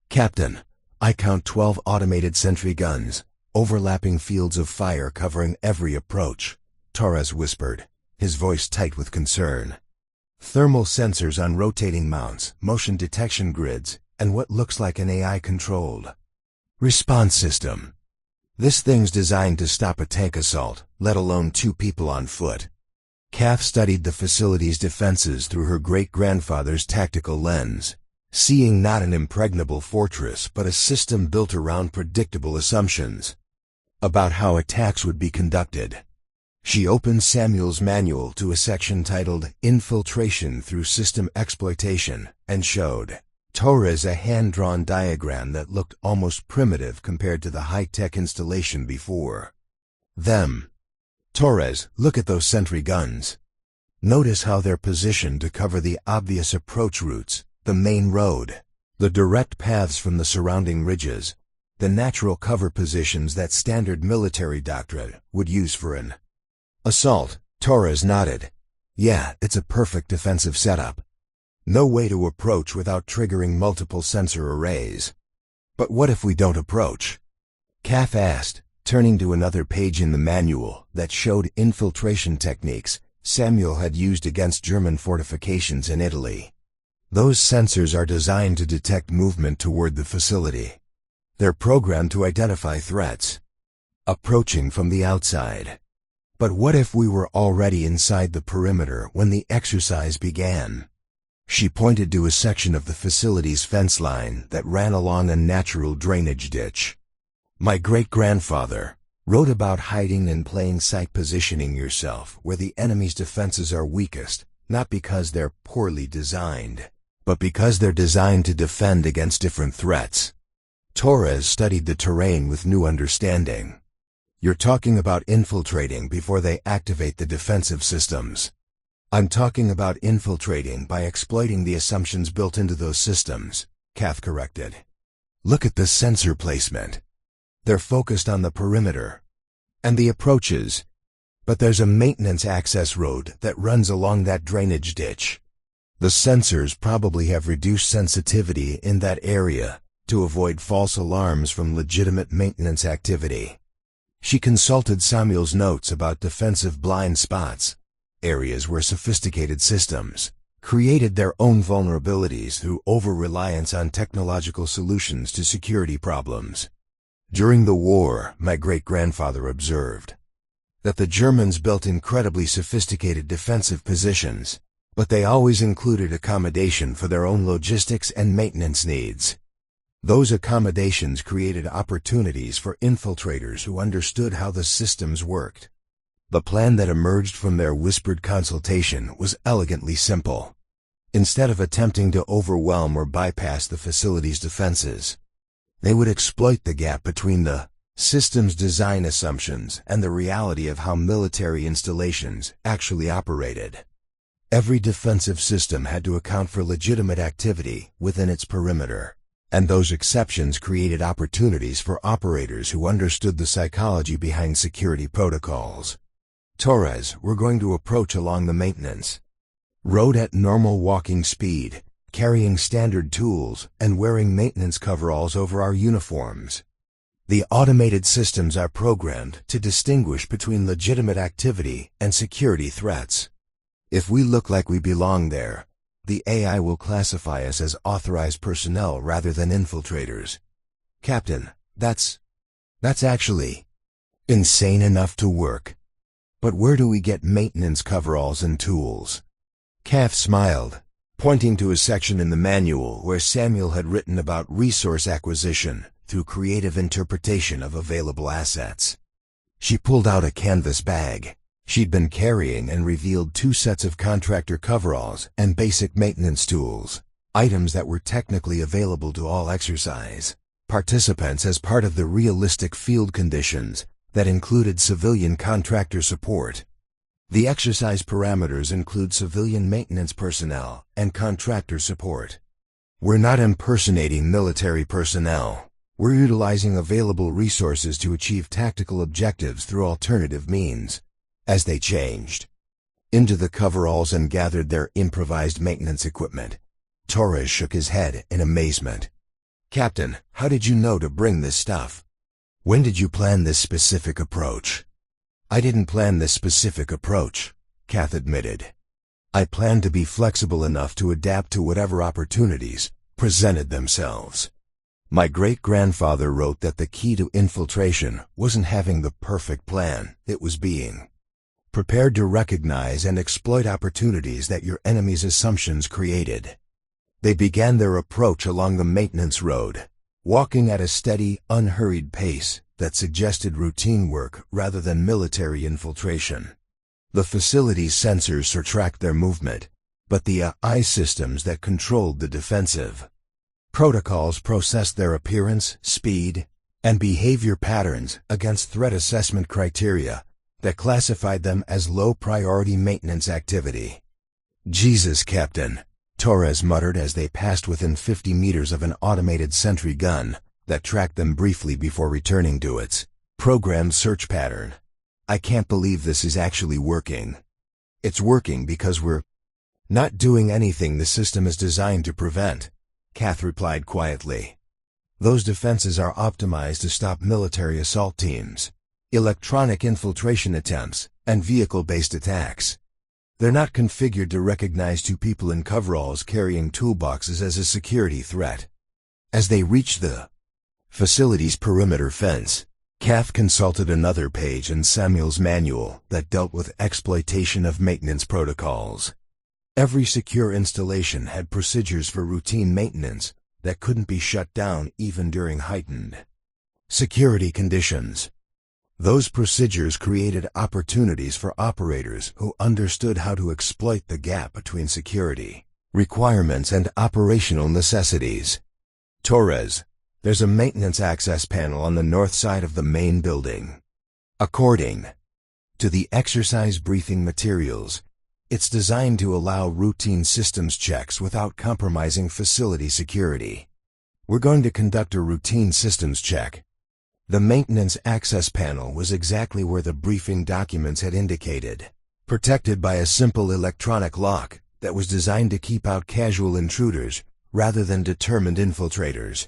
Speaker 1: "Captain, I count 12 automated sentry guns, overlapping fields of fire covering every approach," Torres whispered, his voice tight with concern. "Thermal sensors on rotating mounts, motion detection grids, and what looks like an AI-controlled response system. This thing's designed to stop a tank assault, let alone 2 people on foot." Kath studied the facility's defenses through her great-grandfather's tactical lens, seeing not an impregnable fortress but a system built around predictable assumptions about how attacks would be conducted. She opened Samuel's manual to a section titled Infiltration Through System Exploitation and showed Torres a hand-drawn diagram that looked almost primitive compared to the high-tech installation before them. "Torres, look at those sentry guns. Notice how they're positioned to cover the obvious approach routes, the main road, the direct paths from the surrounding ridges, the natural cover positions that standard military doctrine would use for an assault." Torres nodded. "Yeah, it's a perfect defensive setup. No way to approach without triggering multiple sensor arrays." "But what if we don't approach?" Kath asked, turning to another page in the manual that showed infiltration techniques Samuel had used against German fortifications in Italy. "Those sensors are designed to detect movement toward the facility. They're programmed to identify threats approaching from the outside. But what if we were already inside the perimeter when the exercise began?" She pointed to a section of the facility's fence line that ran along a natural drainage ditch. "My great-grandfather wrote about hiding in plain sight, positioning yourself where the enemy's defenses are weakest, not because they're poorly designed, but because they're designed to defend against different threats." Torres studied the terrain with new understanding. "You're talking about infiltrating before they activate the defensive systems." "I'm talking about infiltrating by exploiting the assumptions built into those systems," Kath corrected. "Look at the sensor placement. They're focused on the perimeter and the approaches, but there's a maintenance access road that runs along that drainage ditch. The sensors probably have reduced sensitivity in that area to avoid false alarms from legitimate maintenance activity." She consulted Samuel's notes about defensive blind spots, areas where sophisticated systems created their own vulnerabilities through over-reliance on technological solutions to security problems. "During the war," my great-grandfather observed, "that the Germans built incredibly sophisticated defensive positions, but they always included accommodation for their own logistics and maintenance needs. Those accommodations created opportunities for infiltrators who understood how the systems worked. The plan that emerged from their whispered consultation was elegantly simple. Instead of attempting to overwhelm or bypass the facility's defenses, they would exploit the gap between the system's design assumptions and the reality of how military installations actually operated. Every defensive system had to account for legitimate activity within its perimeter, and those exceptions created opportunities for operators who understood the psychology behind security protocols. Torres, we're going to approach along the maintenance road at normal walking speed, carrying standard tools and wearing maintenance coveralls over our uniforms. The automated systems are programmed to distinguish between legitimate activity and security threats. If we look like we belong there, the AI will classify us as authorized personnel rather than infiltrators. Captain, that's actually insane enough to work. But where do we get maintenance coveralls and tools? Kath smiled, pointing to a section in the manual where Samuel had written about resource acquisition through creative interpretation of available assets. She pulled out a canvas bag she'd been carrying and revealed 2 sets of contractor coveralls and basic maintenance tools, items that were technically available to all exercise participants as part of the realistic field conditions that included civilian contractor support. The exercise parameters include civilian maintenance personnel and contractor support. We're not impersonating military personnel. We're utilizing available resources to achieve tactical objectives through alternative means. As they changed into the coveralls and gathered their improvised maintenance equipment, Torres shook his head in amazement. Captain, how did you know to bring this stuff? When did you plan this specific approach? I didn't plan this specific approach, Kath admitted. I planned to be flexible enough to adapt to whatever opportunities presented themselves. My great-grandfather wrote that the key to infiltration wasn't having the perfect plan, it was being prepared to recognize and exploit opportunities that your enemy's assumptions created. They began their approach along the maintenance road, walking at a steady, unhurried pace that suggested routine work rather than military infiltration. The facility's sensors tracked their movement, but the AI systems that controlled the defensive protocols processed their appearance, speed, and behavior patterns against threat assessment criteria that classified them as low-priority maintenance activity. Jesus, Captain, Torres muttered as they passed within 50 meters of an automated sentry gun that tracked them briefly before returning to its programmed search pattern. I can't believe this is actually working. It's working because we're not doing anything the system is designed to prevent, Kath replied quietly. Those defenses are optimized to stop military assault teams, electronic infiltration attempts, and vehicle-based attacks. They're not configured to recognize 2 people in coveralls carrying toolboxes as a security threat. As they reached the facility's perimeter fence, Kath consulted another page in Samuel's manual that dealt with exploitation of maintenance protocols. Every secure installation had procedures for routine maintenance that couldn't be shut down even during heightened security conditions. Those procedures created opportunities for operators who understood how to exploit the gap between security requirements and operational necessities. Torres, there's a maintenance access panel on the north side of the main building. According to the exercise briefing materials, it's designed to allow routine systems checks without compromising facility security. We're going to conduct a routine systems check. The maintenance access panel was exactly where the briefing documents had indicated, protected by a simple electronic lock that was designed to keep out casual intruders rather than determined infiltrators.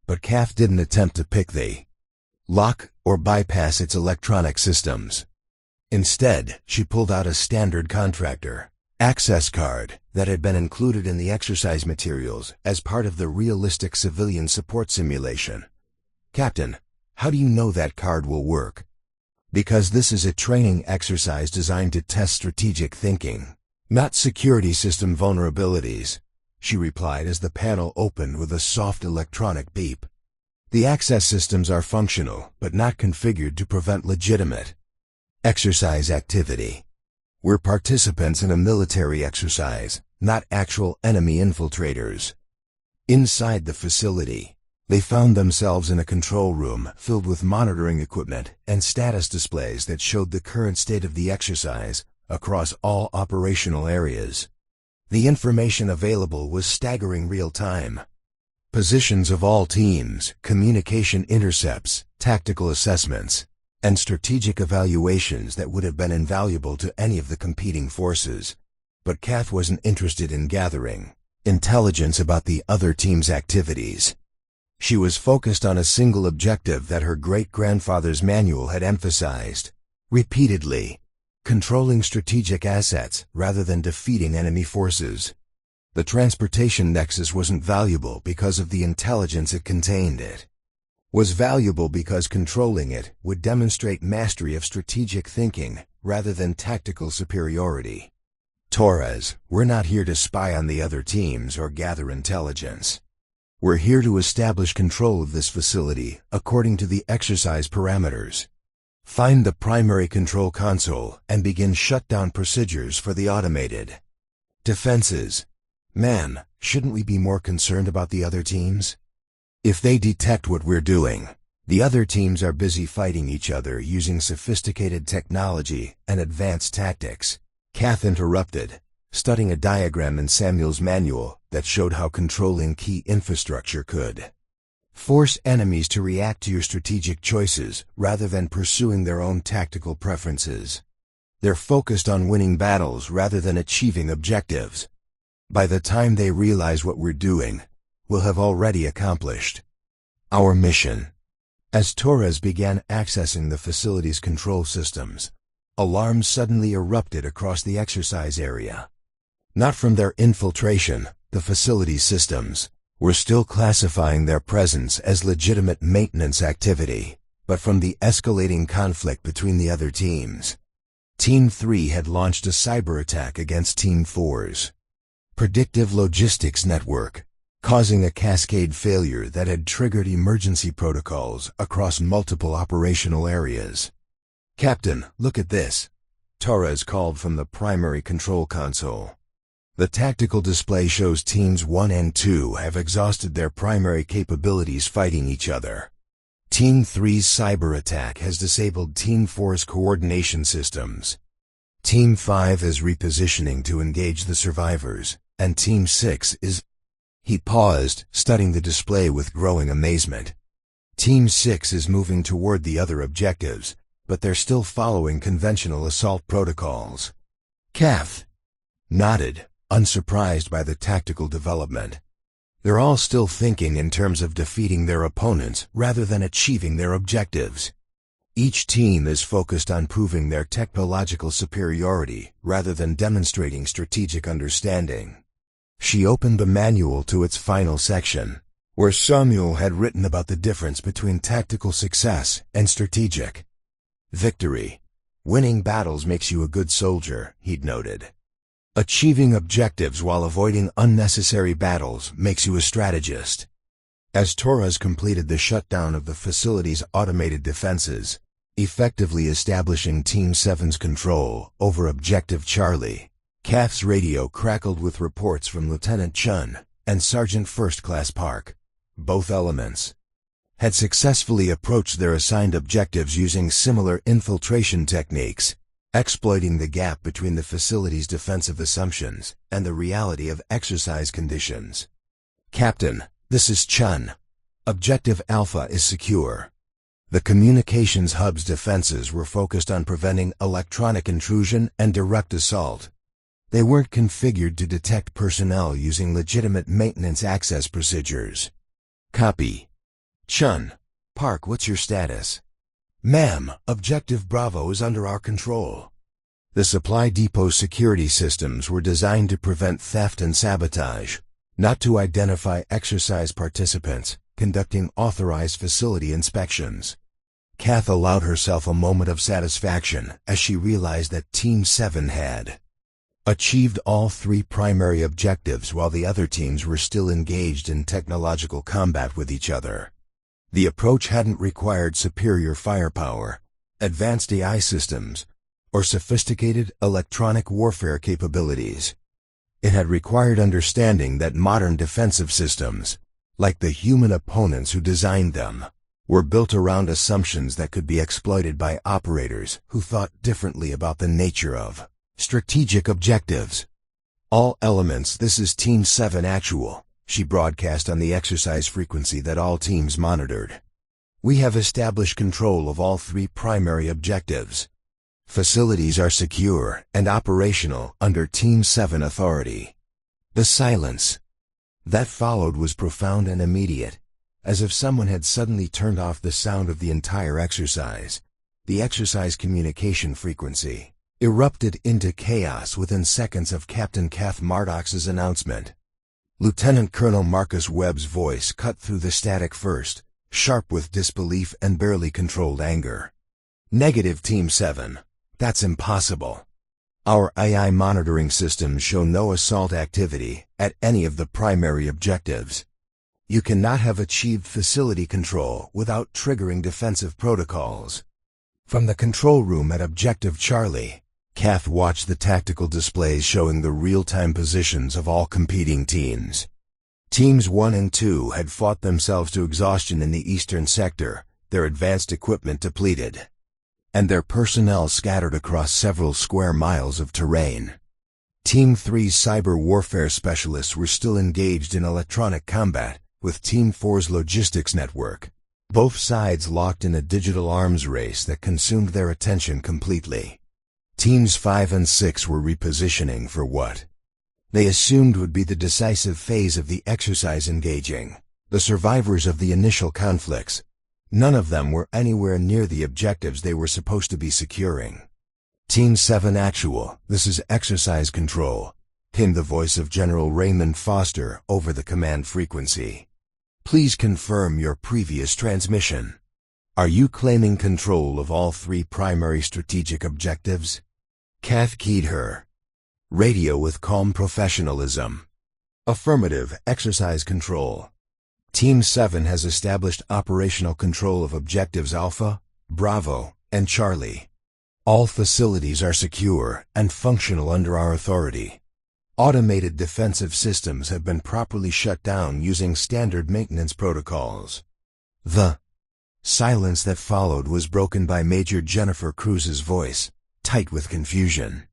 Speaker 1: But Kath didn't attempt to pick the lock or bypass its electronic systems. Instead, she pulled out a standard contractor access card that had been included in the exercise materials as part of the realistic civilian support simulation. Captain, how do you know that card will work? Because this is a training exercise designed to test strategic thinking, not security system vulnerabilities, she replied as the panel opened with a soft electronic beep. The access systems are functional, but not configured to prevent legitimate exercise activity. We're participants in a military exercise, not actual enemy infiltrators. Inside the facility, they found themselves in a control room filled with monitoring equipment and status displays that showed the current state of the exercise across all operational areas. The information available was staggering real-time. Positions of all teams, communication intercepts, tactical assessments, and strategic evaluations that would have been invaluable to any of the competing forces. But Kath wasn't interested in gathering intelligence about the other team's activities. She was focused on a single objective that her great-grandfather's manual had emphasized repeatedly: controlling strategic assets rather than defeating enemy forces. The transportation nexus wasn't valuable because of the intelligence it contained. It was valuable because controlling it would demonstrate mastery of strategic thinking rather than tactical superiority. Torres, we're not here to spy on the other teams or gather intelligence. We're here to establish control of this facility according to the exercise parameters. Find the primary control console and begin shutdown procedures for the automated defenses. Man, shouldn't we be more concerned about the other teams? If they detect what we're doing, the other teams are busy fighting each other using sophisticated technology and advanced tactics. Kath interrupted, studying a diagram in Samuel's manual that showed how controlling key infrastructure could force enemies to react to your strategic choices rather than pursuing their own tactical preferences. They're focused on winning battles rather than achieving objectives. By the time they realize what we're doing, we'll have already accomplished our mission. As Torres began accessing the facility's control systems, alarms suddenly erupted across the exercise area. Not from their infiltration, the facility's systems were still classifying their presence as legitimate maintenance activity, but from the escalating conflict between the other teams. Team 3 had launched a cyber attack against Team 4's predictive logistics network, causing a cascade failure that had triggered emergency protocols across multiple operational areas. "Captain, look at this," Torres called from the primary control console. The tactical display shows Teams 1 and 2 have exhausted their primary capabilities fighting each other. Team 3's cyber attack has disabled Team 4's coordination systems. Team 5 is repositioning to engage the survivors, and Team 6 is... He paused, studying the display with growing amazement. Team 6 is moving toward the other objectives, but they're still following conventional assault protocols. Kath nodded, unsurprised by the tactical development. They're all still thinking in terms of defeating their opponents rather than achieving their objectives. Each team is focused on proving their technological superiority rather than demonstrating strategic understanding. She opened the manual to its final section, where Samuel had written about the difference between tactical success and strategic victory. Winning battles makes you a good soldier, he'd noted. Achieving objectives while avoiding unnecessary battles makes you a strategist. As Torres completed the shutdown of the facility's automated defenses, effectively establishing Team 7's control over Objective Charlie, Kath's radio crackled with reports from Lieutenant Chun and Sergeant First Class Park. Both elements had successfully approached their assigned objectives using similar infiltration techniques, exploiting the gap between the facility's defensive assumptions and the reality of exercise conditions. "Captain, this is Chun. Objective Alpha is secure." The communications hub's defenses were focused on preventing electronic intrusion and direct assault. They weren't configured to detect personnel using legitimate maintenance access procedures. "Copy. Chun, Park, what's your status?" "Ma'am, Objective Bravo is under our control." The supply depot security systems were designed to prevent theft and sabotage, not to identify exercise participants conducting authorized facility inspections. Kath allowed herself a moment of satisfaction as she realized that Team 7 had achieved all three primary objectives while the other teams were still engaged in technological combat with each other. The approach hadn't required superior firepower, advanced AI systems, or sophisticated electronic warfare capabilities. It had required understanding that modern defensive systems, like the human opponents who designed them, were built around assumptions that could be exploited by operators who thought differently about the nature of Strategic objectives. All elements, this is Team 7 actual, she broadcast on the exercise frequency that all teams monitored. We have established control of all 3 primary objectives. Facilities are secure and operational under Team 7 authority. The silence that followed was profound and immediate, as if someone had suddenly turned off the sound of the entire exercise. The exercise communication frequency erupted into chaos within seconds of Captain Kath Mardox's announcement. Lieutenant Colonel Marcus Webb's voice cut through the static first, sharp with disbelief and barely controlled anger. Negative, Team 7. That's impossible. Our AI monitoring systems show no assault activity at any of the primary objectives. You cannot have achieved facility control without triggering defensive protocols. From the control room at Objective Charlie, Kath watched the tactical displays showing the real-time positions of all competing teams. Teams 1 and 2 had fought themselves to exhaustion in the eastern sector, their advanced equipment depleted, and their personnel scattered across several square miles of terrain. Team 3's cyber warfare specialists were still engaged in electronic combat with Team 4's logistics network, both sides locked in a digital arms race that consumed their attention completely. Teams 5 and 6 were repositioning for what they assumed would be the decisive phase of the exercise, engaging the survivors of the initial conflicts. None of them were anywhere near the objectives they were supposed to be securing. Team 7 actual, this is exercise control, came the voice of General Raymond Foster over the command frequency. Please confirm your previous transmission. Are you claiming control of all 3 primary strategic objectives? Kath keyed her radio with calm professionalism. Affirmative, exercise control. Team 7 has established operational control of objectives Alpha, Bravo, and Charlie. All facilities are secure and functional under our authority. Automated defensive systems have been properly shut down using standard maintenance protocols. The silence that followed was broken by Major Jennifer Cruz's voice, tight with confusion.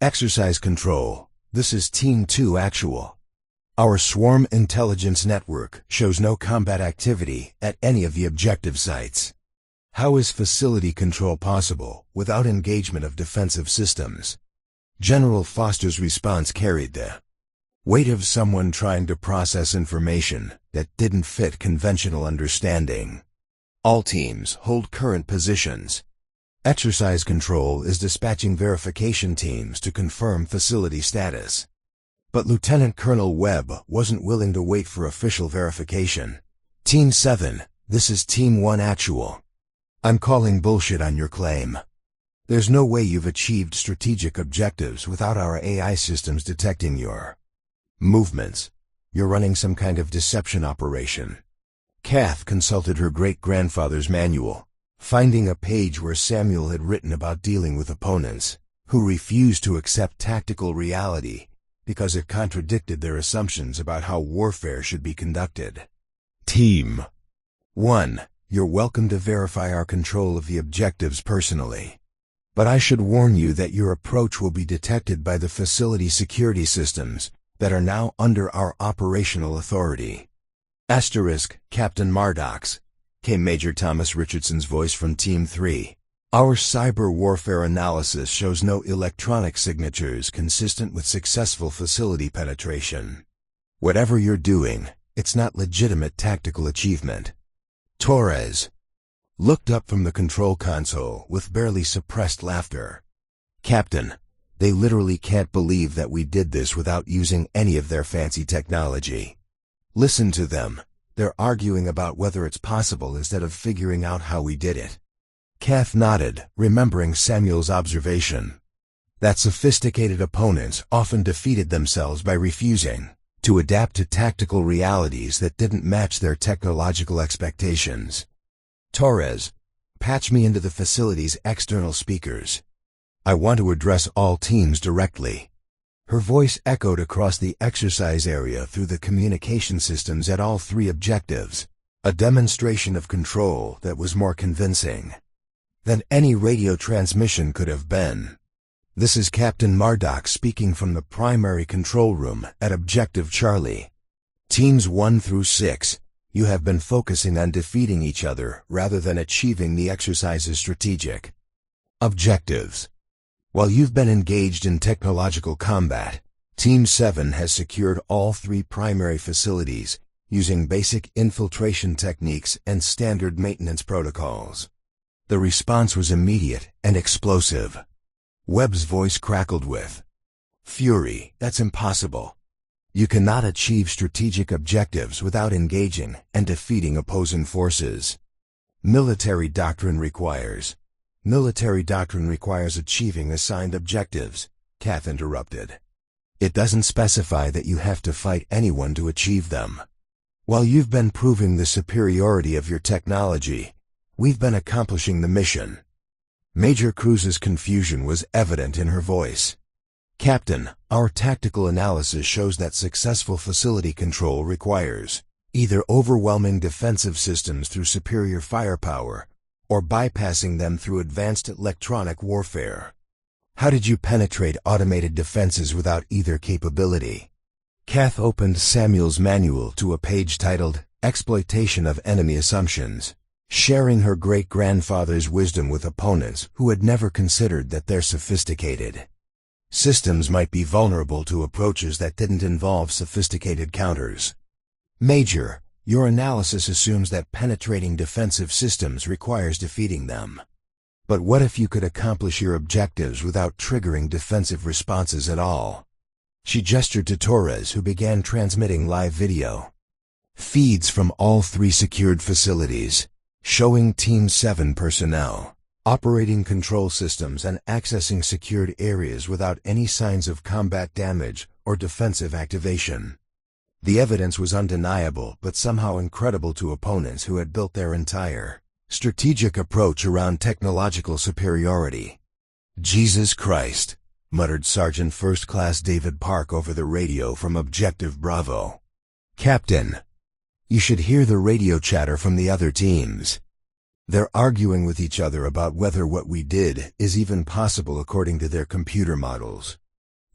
Speaker 1: Exercise control, this is Team 2 actual. Our swarm intelligence network shows no combat activity at any of the objective sites. How is facility control possible without engagement of defensive systems? General Foster's response carried the weight of someone trying to process information that didn't fit conventional understanding. All teams hold current positions. Exercise control is dispatching verification teams to confirm facility status. But Lieutenant Colonel Webb wasn't willing to wait for official verification. Team 7, this is Team 1 actual. I'm calling bullshit on your claim. There's no way you've achieved strategic objectives without our AI systems detecting your movements. You're running some kind of deception operation. Kath consulted her great-grandfather's manual, finding a page where Samuel had written about dealing with opponents who refused to accept tactical reality because it contradicted their assumptions about how warfare should be conducted. Team 1, you're welcome to verify our control of the objectives personally. But I should warn you that your approach will be detected by the facility security systems that are now under our operational authority. Asterisk, Captain Mardox, came Major Thomas Richardson's voice from Team 3. Our cyber warfare analysis shows no electronic signatures consistent with successful facility penetration. Whatever you're doing, it's not legitimate tactical achievement. Torres looked up from the control console with barely suppressed laughter. Captain, they literally can't believe that we did this without using any of their fancy technology. Listen to them. They're arguing about whether it's possible instead of figuring out how we did it. Kath nodded, remembering Samuel's observation that sophisticated opponents often defeated themselves by refusing to adapt to tactical realities that didn't match their technological expectations. Torres, patch me into the facility's external speakers. I want to address all teams directly. Her voice echoed across the exercise area through the communication systems at all 3 objectives, a demonstration of control that was more convincing than any radio transmission could have been. This is Captain Mardox speaking from the primary control room at Objective Charlie. Teams 1 through 6, you have been focusing on defeating each other rather than achieving the exercise's strategic objectives. While you've been engaged in technological combat, Team 7 has secured all 3 primary facilities using basic infiltration techniques and standard maintenance protocols. The response was immediate and explosive. Webb's voice crackled with fury. That's impossible. You cannot achieve strategic objectives without engaging and defeating opposing forces. Military doctrine requires achieving assigned objectives, Kath interrupted. It doesn't specify that you have to fight anyone to achieve them. While you've been proving the superiority of your technology, we've been accomplishing the mission. Major Cruz's confusion was evident in her voice. Captain, our tactical analysis shows that successful facility control requires either overwhelming defensive systems through superior firepower or bypassing them through advanced electronic warfare. How did you penetrate automated defenses without either capability? Kath opened Samuel's manual to a page titled Exploitation of Enemy Assumptions, sharing her great-grandfather's wisdom with opponents who had never considered that their sophisticated systems might be vulnerable to approaches that didn't involve sophisticated counters. Major, your analysis assumes that penetrating defensive systems requires defeating them. But what if you could accomplish your objectives without triggering defensive responses at all? She gestured to Torres, who began transmitting live video feeds from all 3 secured facilities, showing Team 7 personnel operating control systems and accessing secured areas without any signs of combat damage or defensive activation. The evidence was undeniable but somehow incredible to opponents who had built their entire strategic approach around technological superiority. Jesus Christ, muttered Sergeant First Class David Park over the radio from Objective Bravo. Captain, you should hear the radio chatter from the other teams. They're arguing with each other about whether what we did is even possible according to their computer models.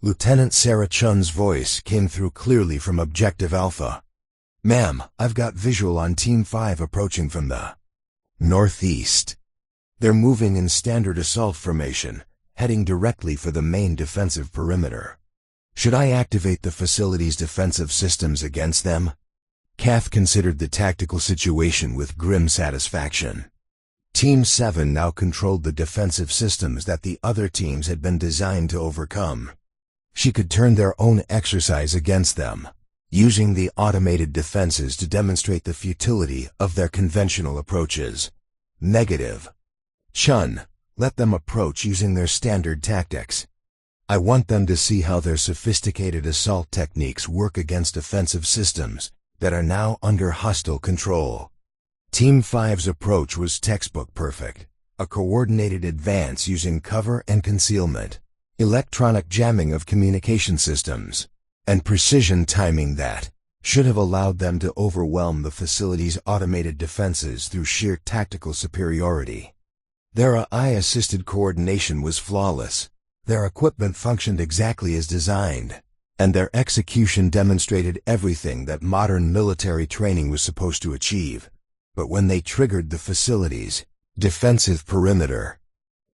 Speaker 1: Lieutenant Sarah Chun's voice came through clearly from Objective Alpha. Ma'am, I've got visual on Team 5 approaching from the northeast. They're moving in standard assault formation, heading directly for the main defensive perimeter. Should I activate the facility's defensive systems against them? Kath considered the tactical situation with grim satisfaction. Team 7 now controlled the defensive systems that the other teams had been designed to overcome. She could turn their own exercise against them, using the automated defenses to demonstrate the futility of their conventional approaches. Negative. Chun, let them approach using their standard tactics. I want them to see how their sophisticated assault techniques work against offensive systems that are now under hostile control. Team 5's approach was textbook perfect, a coordinated advance using cover and concealment, electronic jamming of communication systems, and precision timing that should have allowed them to overwhelm the facility's automated defenses through sheer tactical superiority. Their AI-assisted coordination was flawless, their equipment functioned exactly as designed, and their execution demonstrated everything that modern military training was supposed to achieve. But when they triggered the facility's defensive perimeter,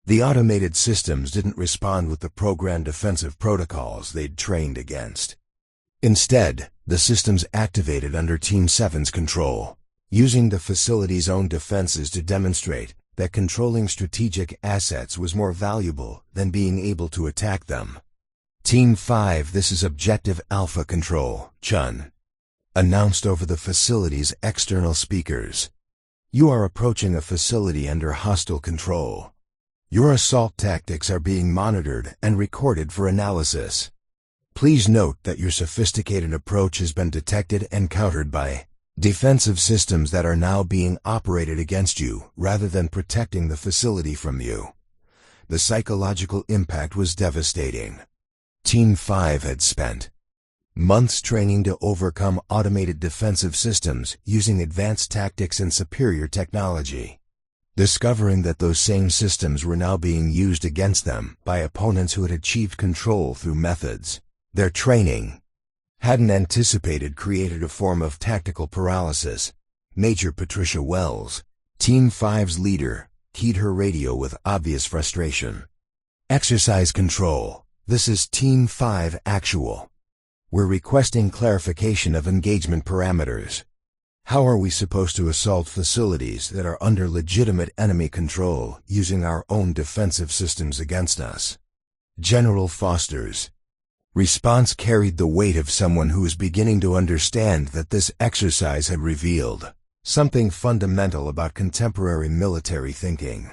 Speaker 1: the automated systems didn't respond with the programmed defensive protocols they'd trained against. Instead, the systems activated under Team 7's control, using the facility's own defenses to demonstrate that controlling strategic assets was more valuable than being able to attack them. Team 5, this is Objective Alpha Control, Chun announced over the facility's external speakers. You are approaching a facility under hostile control. Your assault tactics are being monitored and recorded for analysis. Please note that your sophisticated approach has been detected and countered by defensive systems that are now being operated against you rather than protecting the facility from you. The psychological impact was devastating. Team 5 had spent months training to overcome automated defensive systems using advanced tactics and superior technology. discovering that those same systems were now being used against them by opponents who had achieved control through methods their training hadn't anticipated created a form of tactical paralysis. Major Patricia Wells, Team 5's leader, keyed her radio with obvious frustration. Exercise control. This is Team 5 actual. We're requesting clarification of engagement parameters. How are we supposed to assault facilities that are under legitimate enemy control using our own defensive systems against us? General Foster's response carried the weight of someone who was beginning to understand that this exercise had revealed something fundamental about contemporary military thinking.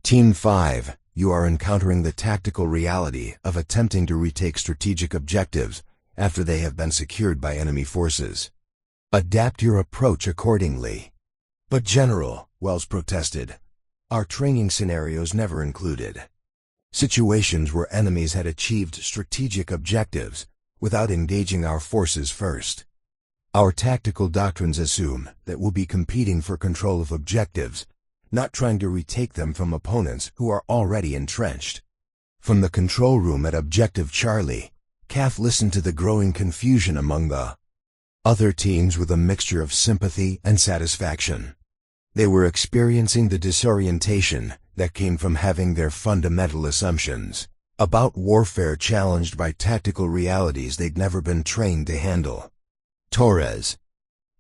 Speaker 1: Team 5, you are encountering the tactical reality of attempting to retake strategic objectives after they have been secured by enemy forces. Adapt your approach accordingly. But General, Wells protested, our training scenarios never included situations where enemies had achieved strategic objectives without engaging our forces first. Our tactical doctrines assume that we'll be competing for control of objectives, not trying to retake them from opponents who are already entrenched. From the control room at Objective Charlie, Kath listened to the growing confusion among the other teams with a mixture of sympathy and satisfaction. They were experiencing the disorientation that came from having their fundamental assumptions about warfare challenged by tactical realities they'd never been trained to handle. Torres,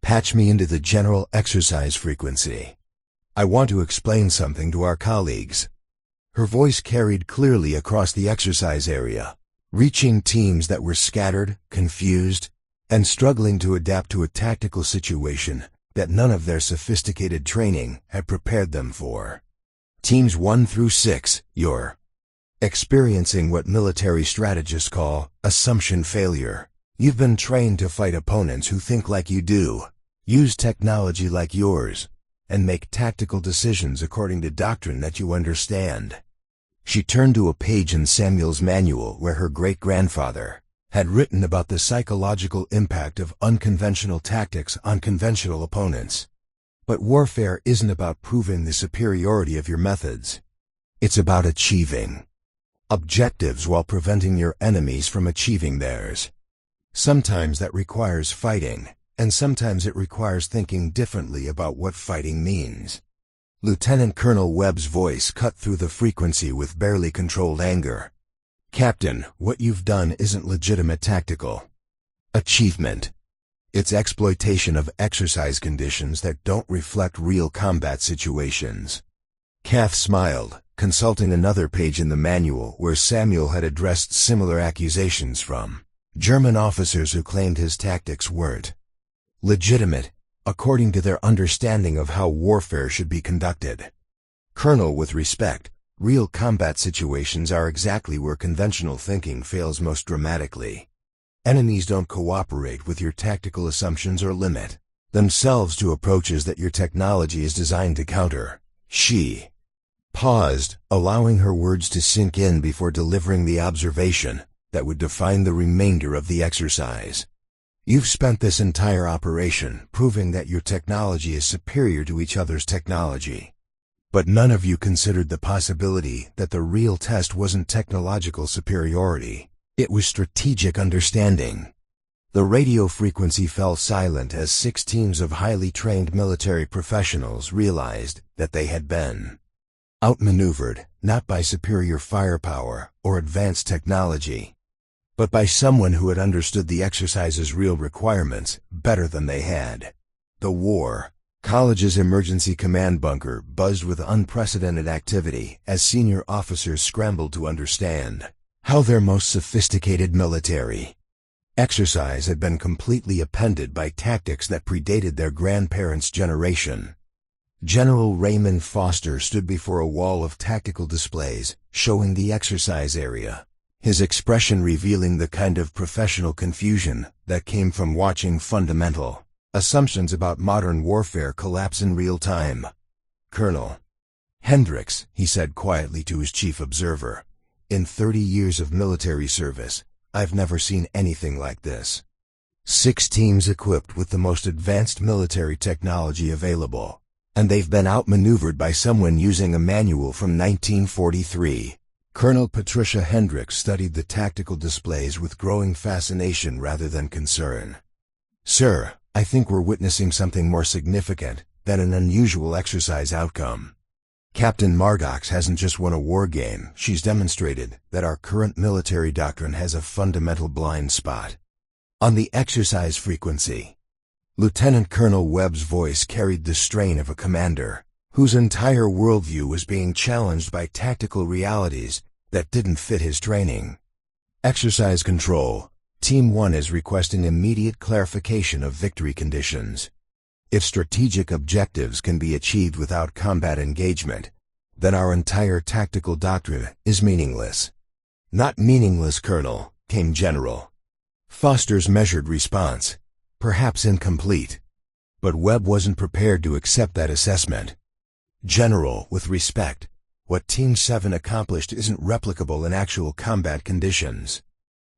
Speaker 1: patch me into the general exercise frequency. I want to explain something to our colleagues. Her voice carried clearly across the exercise area, reaching teams that were scattered, confused, and struggling to adapt to a tactical situation that none of their sophisticated training had prepared them for. Teams 1 through 6, you're experiencing what military strategists call assumption failure. You've been trained to fight opponents who think like you do, use technology like yours, and make tactical decisions according to doctrine that you understand. She turned to a page in Samuel's manual where her great-grandfather had written about the psychological impact of unconventional tactics on conventional opponents. But warfare isn't about proving the superiority of your methods. It's about achieving objectives while preventing your enemies from achieving theirs. Sometimes that requires fighting, and sometimes it requires thinking differently about what fighting means. Lieutenant Colonel Webb's voice cut through the frequency with barely controlled anger. Captain, what you've done isn't legitimate tactical achievement. It's exploitation of exercise conditions that don't reflect real combat situations. Kath smiled, consulting another page in the manual where Samuel had addressed similar accusations from German officers who claimed his tactics weren't legitimate, according to their understanding of how warfare should be conducted. Colonel, with respect, real combat situations are exactly where conventional thinking fails most dramatically. Enemies don't cooperate with your tactical assumptions or limit themselves to approaches that your technology is designed to counter. She paused, allowing her words to sink in before delivering the observation that would define the remainder of the exercise. You've spent this entire operation proving that your technology is superior to each other's technology. But none of you considered the possibility that the real test wasn't technological superiority. It was strategic understanding. The radio frequency fell silent as 6 teams of highly trained military professionals realized that they had been outmaneuvered, not by superior firepower or advanced technology, but by someone who had understood the exercise's real requirements better than they had. The War College's emergency command bunker buzzed with unprecedented activity as senior officers scrambled to understand how their most sophisticated military exercise had been completely upended by tactics that predated their grandparents' generation. General Raymond Foster stood before a wall of tactical displays showing the exercise area, his expression revealing the kind of professional confusion that came from watching fundamental assumptions about modern warfare collapse in real time. Colonel Hendricks, he said quietly to his chief observer, in 30 years of military service, I've never seen anything like this. 6 teams equipped with the most advanced military technology available, And they've been outmaneuvered by someone using a manual from 1943. Colonel Patricia Hendricks studied the tactical displays with growing fascination rather than concern. "Sir, I think we're witnessing something more significant than an unusual exercise outcome. Captain Mardox hasn't just won a war game, she's demonstrated that our current military doctrine has a fundamental blind spot on the exercise frequency." Lieutenant Colonel Webb's voice carried the strain of a commander whose entire worldview was being challenged by tactical realities that didn't fit his training. "Exercise control. Team 1 is requesting immediate clarification of victory conditions. If strategic objectives can be achieved without combat engagement, then our entire tactical doctrine is meaningless." "Not meaningless, Colonel," came General Foster's measured response. "Perhaps incomplete." But Webb wasn't prepared to accept that assessment. "General, with respect, what Team 7 accomplished isn't replicable in actual combat conditions.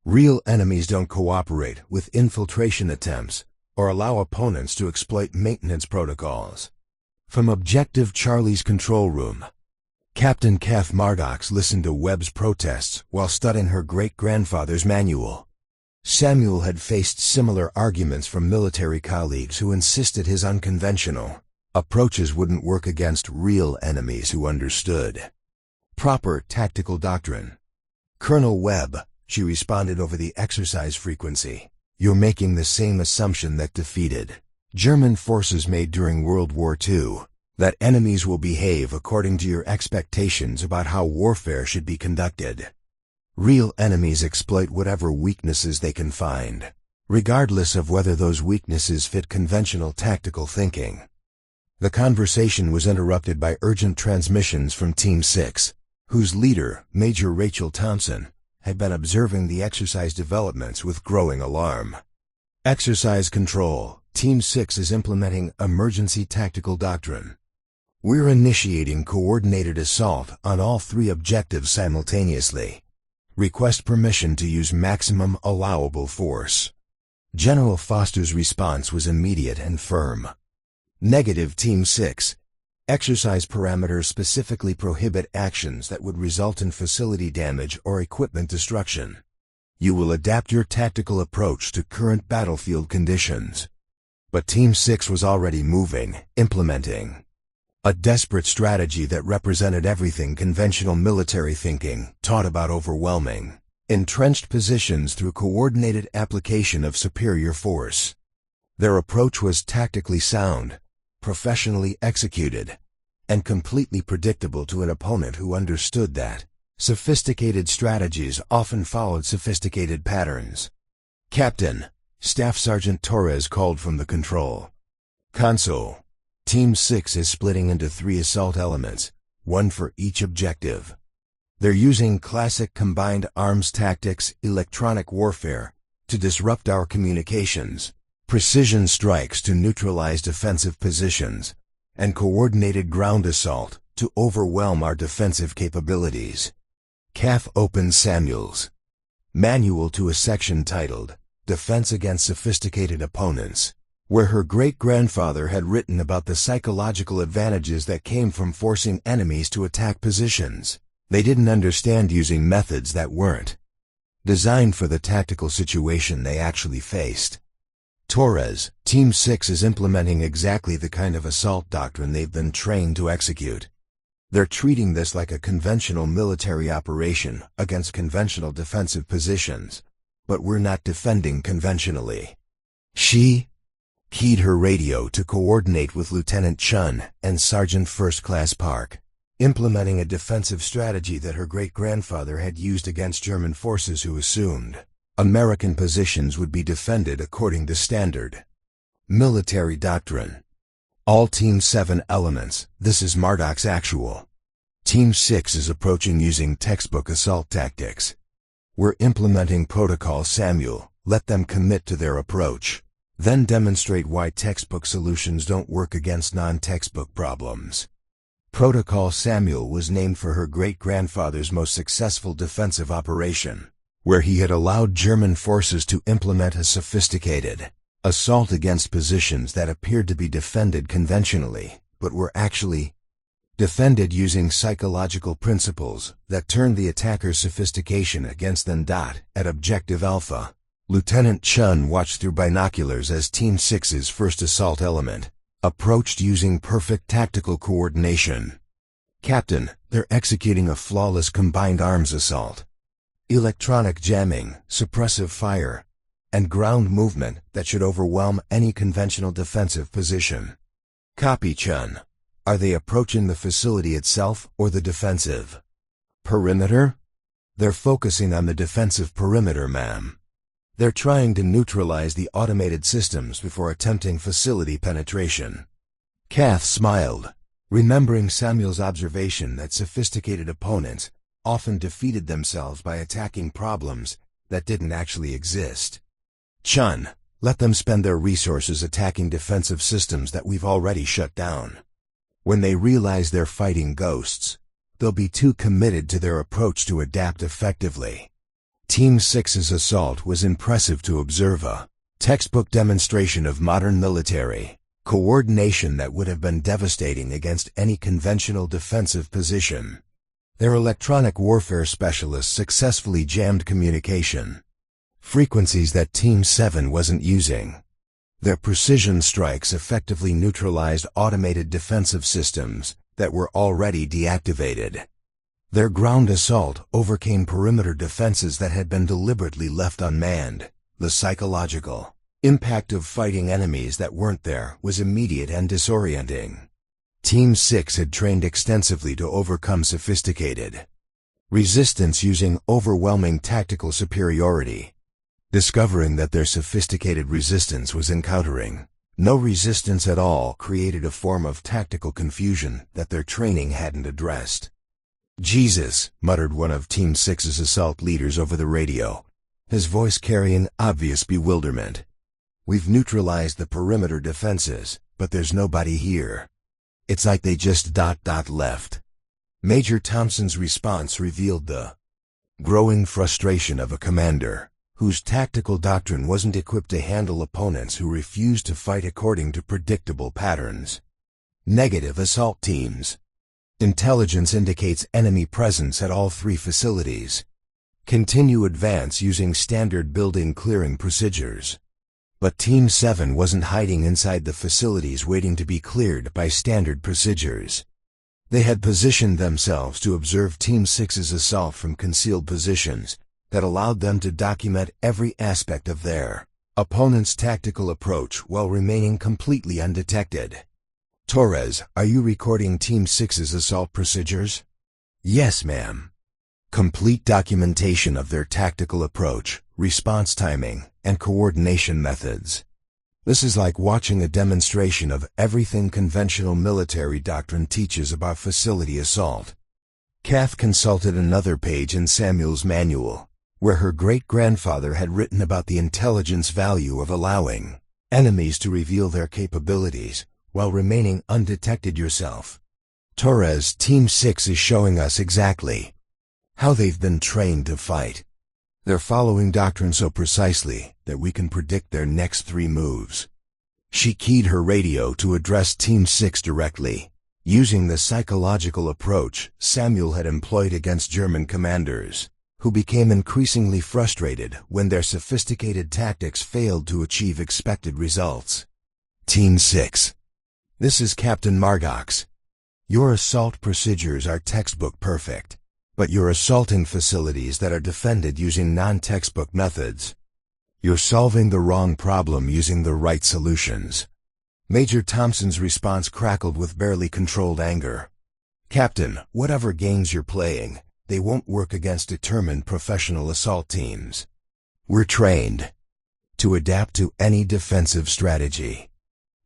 Speaker 1: Real enemies don't cooperate with infiltration attempts or allow opponents to exploit maintenance protocols." From Objective Charlie's control room, Captain Kath Mardox listened to Webb's protests while studying her great-grandfather's manual. Samuel had faced similar arguments from military colleagues who insisted his unconventional approaches wouldn't work against real enemies who understood proper tactical doctrine. "Colonel Webb," she responded over the exercise frequency, "you're making the same assumption that defeated German forces made during World War II, that enemies will behave according to your expectations about how warfare should be conducted. Real enemies exploit whatever weaknesses they can find, regardless of whether those weaknesses fit conventional tactical thinking." The conversation was interrupted by urgent transmissions from Team 6, whose leader, Major Rachel Thompson, had been observing the exercise developments with growing alarm. "Exercise control. Team 6 is implementing emergency tactical doctrine. We're initiating coordinated assault on all 3 objectives simultaneously. Request permission to use maximum allowable force." General Foster's response was immediate and firm. "Negative, Team 6. Exercise parameters specifically prohibit actions that would result in facility damage or equipment destruction. You will adapt your tactical approach to current battlefield conditions." But Team 6 was already moving, implementing a desperate strategy that represented everything conventional military thinking taught about overwhelming entrenched positions through coordinated application of superior force. Their approach was tactically sound, professionally executed, and completely predictable to an opponent who understood that sophisticated strategies often followed sophisticated patterns. "Captain," Staff Sergeant Torres called from the control console, "Team 6 is splitting into 3 assault elements, 1 for each objective. They're using classic combined arms tactics, electronic warfare, to disrupt our communications, precision strikes to neutralize defensive positions, and coordinated ground assault to overwhelm our defensive capabilities." Kath opened Samuel's manual to a section titled "Defense Against Sophisticated Opponents," where her great-grandfather had written about the psychological advantages that came from forcing enemies to attack positions they didn't understand using methods that weren't designed for the tactical situation they actually faced. "Torres, Team 6 is implementing exactly the kind of assault doctrine they've been trained to execute. They're treating this like a conventional military operation against conventional defensive positions, but we're not defending conventionally." She keyed her radio to coordinate with Lieutenant Chun and Sergeant First Class Park, implementing a defensive strategy that her great-grandfather had used against German forces who assumed American positions would be defended according to standard military doctrine. "All Team 7 elements, this is Mardox actual. Team 6 is approaching using textbook assault tactics. We're implementing Protocol Samuel, let them commit to their approach, then demonstrate why textbook solutions don't work against non-textbook problems." Protocol Samuel was named for her great-grandfather's most successful defensive operation, where he had allowed German forces to implement a sophisticated assault against positions that appeared to be defended conventionally but were actually defended using psychological principles that turned the attacker's sophistication against them. At Objective Alpha, Lieutenant Chun watched through binoculars as Team 6's first assault element approached using perfect tactical coordination. "Captain, they're executing a flawless combined arms assault. Electronic jamming, suppressive fire, and ground movement that should overwhelm any conventional defensive position." "Copy, Chun. Are they approaching the facility itself or the defensive perimeter?" "They're focusing on the defensive perimeter, ma'am. They're trying to neutralize the automated systems before attempting facility penetration." Kath smiled, remembering Samuel's observation that sophisticated opponents often defeated themselves by attacking problems that didn't actually exist. "Chun, let them spend their resources attacking defensive systems that we've already shut down. When they realize they're fighting ghosts, they'll be too committed to their approach to adapt effectively." Team 6's assault was impressive to observe, a textbook demonstration of modern military coordination that would have been devastating against any conventional defensive position. Their electronic warfare specialists successfully jammed communication frequencies that Team 7 wasn't using. Their precision strikes effectively neutralized automated defensive systems that were already deactivated. Their ground assault overcame perimeter defenses that had been deliberately left unmanned. The psychological impact of fighting enemies that weren't there was immediate and disorienting. Team 6 had trained extensively to overcome sophisticated resistance using overwhelming tactical superiority. Discovering that their sophisticated resistance was encountering no resistance at all created a form of tactical confusion that their training hadn't addressed. "Jesus," muttered one of Team 6's assault leaders over the radio, his voice carrying obvious bewilderment. "We've neutralized the perimeter defenses, but there's nobody here. It's like they just left." Major Thompson's response revealed the growing frustration of a commander whose tactical doctrine wasn't equipped to handle opponents who refused to fight according to predictable patterns. Negative assault teams. Intelligence indicates enemy presence at all 3 facilities. Continue advance using standard building clearing procedures. But Team 7 wasn't hiding inside the facilities waiting to be cleared by standard procedures. They had positioned themselves to observe Team 6's assault from concealed positions that allowed them to document every aspect of their opponent's tactical approach while remaining completely undetected. "Torres, are you recording Team 6's assault procedures?" "Yes, ma'am. Complete documentation of their tactical approach, response timing, and coordination methods. This is like watching a demonstration of everything conventional military doctrine teaches about facility assault." Kath consulted another page in Samuel's manual, where her great-grandfather had written about the intelligence value of allowing enemies to reveal their capabilities while remaining undetected yourself. "Torres, Team 6 is showing us exactly how they've been trained to fight. They're following doctrine so precisely that we can predict their next 3 moves." She keyed her radio to address Team 6 directly, using the psychological approach Samuel had employed against German commanders, who became increasingly frustrated when their sophisticated tactics failed to achieve expected results. "Team 6. This is Captain Mardox. Your assault procedures are textbook perfect, but you're assaulting facilities that are defended using non-textbook methods. You're solving the wrong problem using the right solutions." Major Thompson's response crackled with barely controlled anger. "Captain, whatever games you're playing, they won't work against determined professional assault teams. We're trained to adapt to any defensive strategy."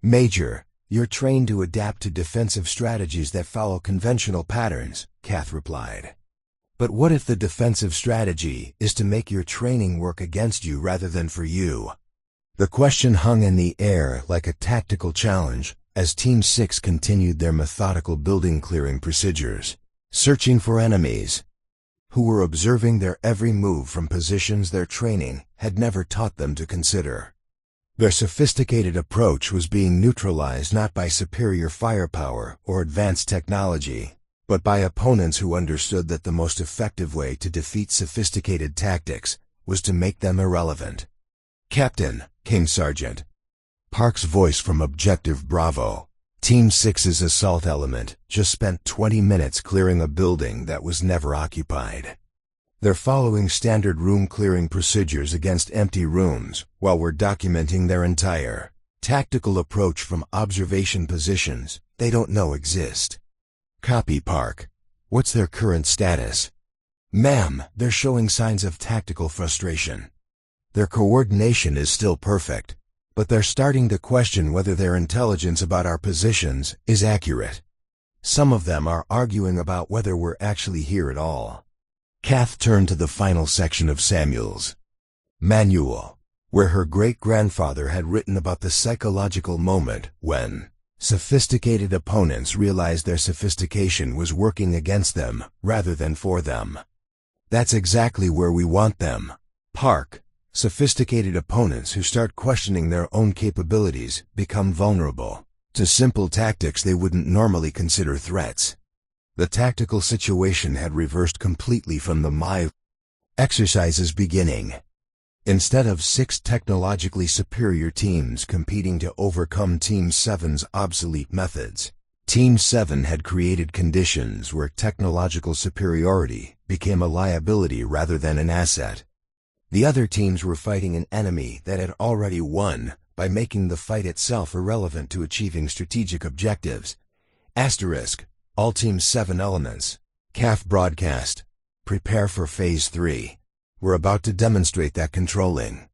Speaker 1: "Major, you're trained to adapt to defensive strategies that follow conventional patterns," Kath replied. "But what if the defensive strategy is to make your training work against you rather than for you?" The question hung in the air like a tactical challenge as Team 6 continued their methodical building clearing procedures, searching for enemies who were observing their every move from positions their training had never taught them to consider. Their sophisticated approach was being neutralized not by superior firepower or advanced technology, but by opponents who understood that the most effective way to defeat sophisticated tactics was to make them irrelevant. "Captain," came Sergeant Park's voice from Objective Bravo. Team 6's assault element just spent 20 minutes clearing a building that was never occupied. They're following standard room clearing procedures against empty rooms while we're documenting their entire tactical approach from observation positions they don't know exist. Copy, Park. What's their current status? Ma'am, they're showing signs of tactical frustration. Their coordination is still perfect, but they're starting to question whether their intelligence about our positions is accurate. Some of them are arguing about whether we're actually here at all. Kath turned to the final section of Samuel's manual, where her great-grandfather had written about the psychological moment when sophisticated opponents realized their sophistication was working against them rather than for them. That's exactly where we want them, Park. Sophisticated opponents who start questioning their own capabilities become vulnerable to simple tactics they wouldn't normally consider threats. The tactical situation had reversed completely from the exercise's beginning. Instead of 6 technologically superior teams competing to overcome Team 7's obsolete methods, Team 7 had created conditions where technological superiority became a liability rather than an asset. The other teams were fighting an enemy that had already won by making the fight itself irrelevant to achieving strategic objectives. Asterisk. All Team 7 elements. CAF broadcast. Prepare for Phase 3. We're about to demonstrate that controlling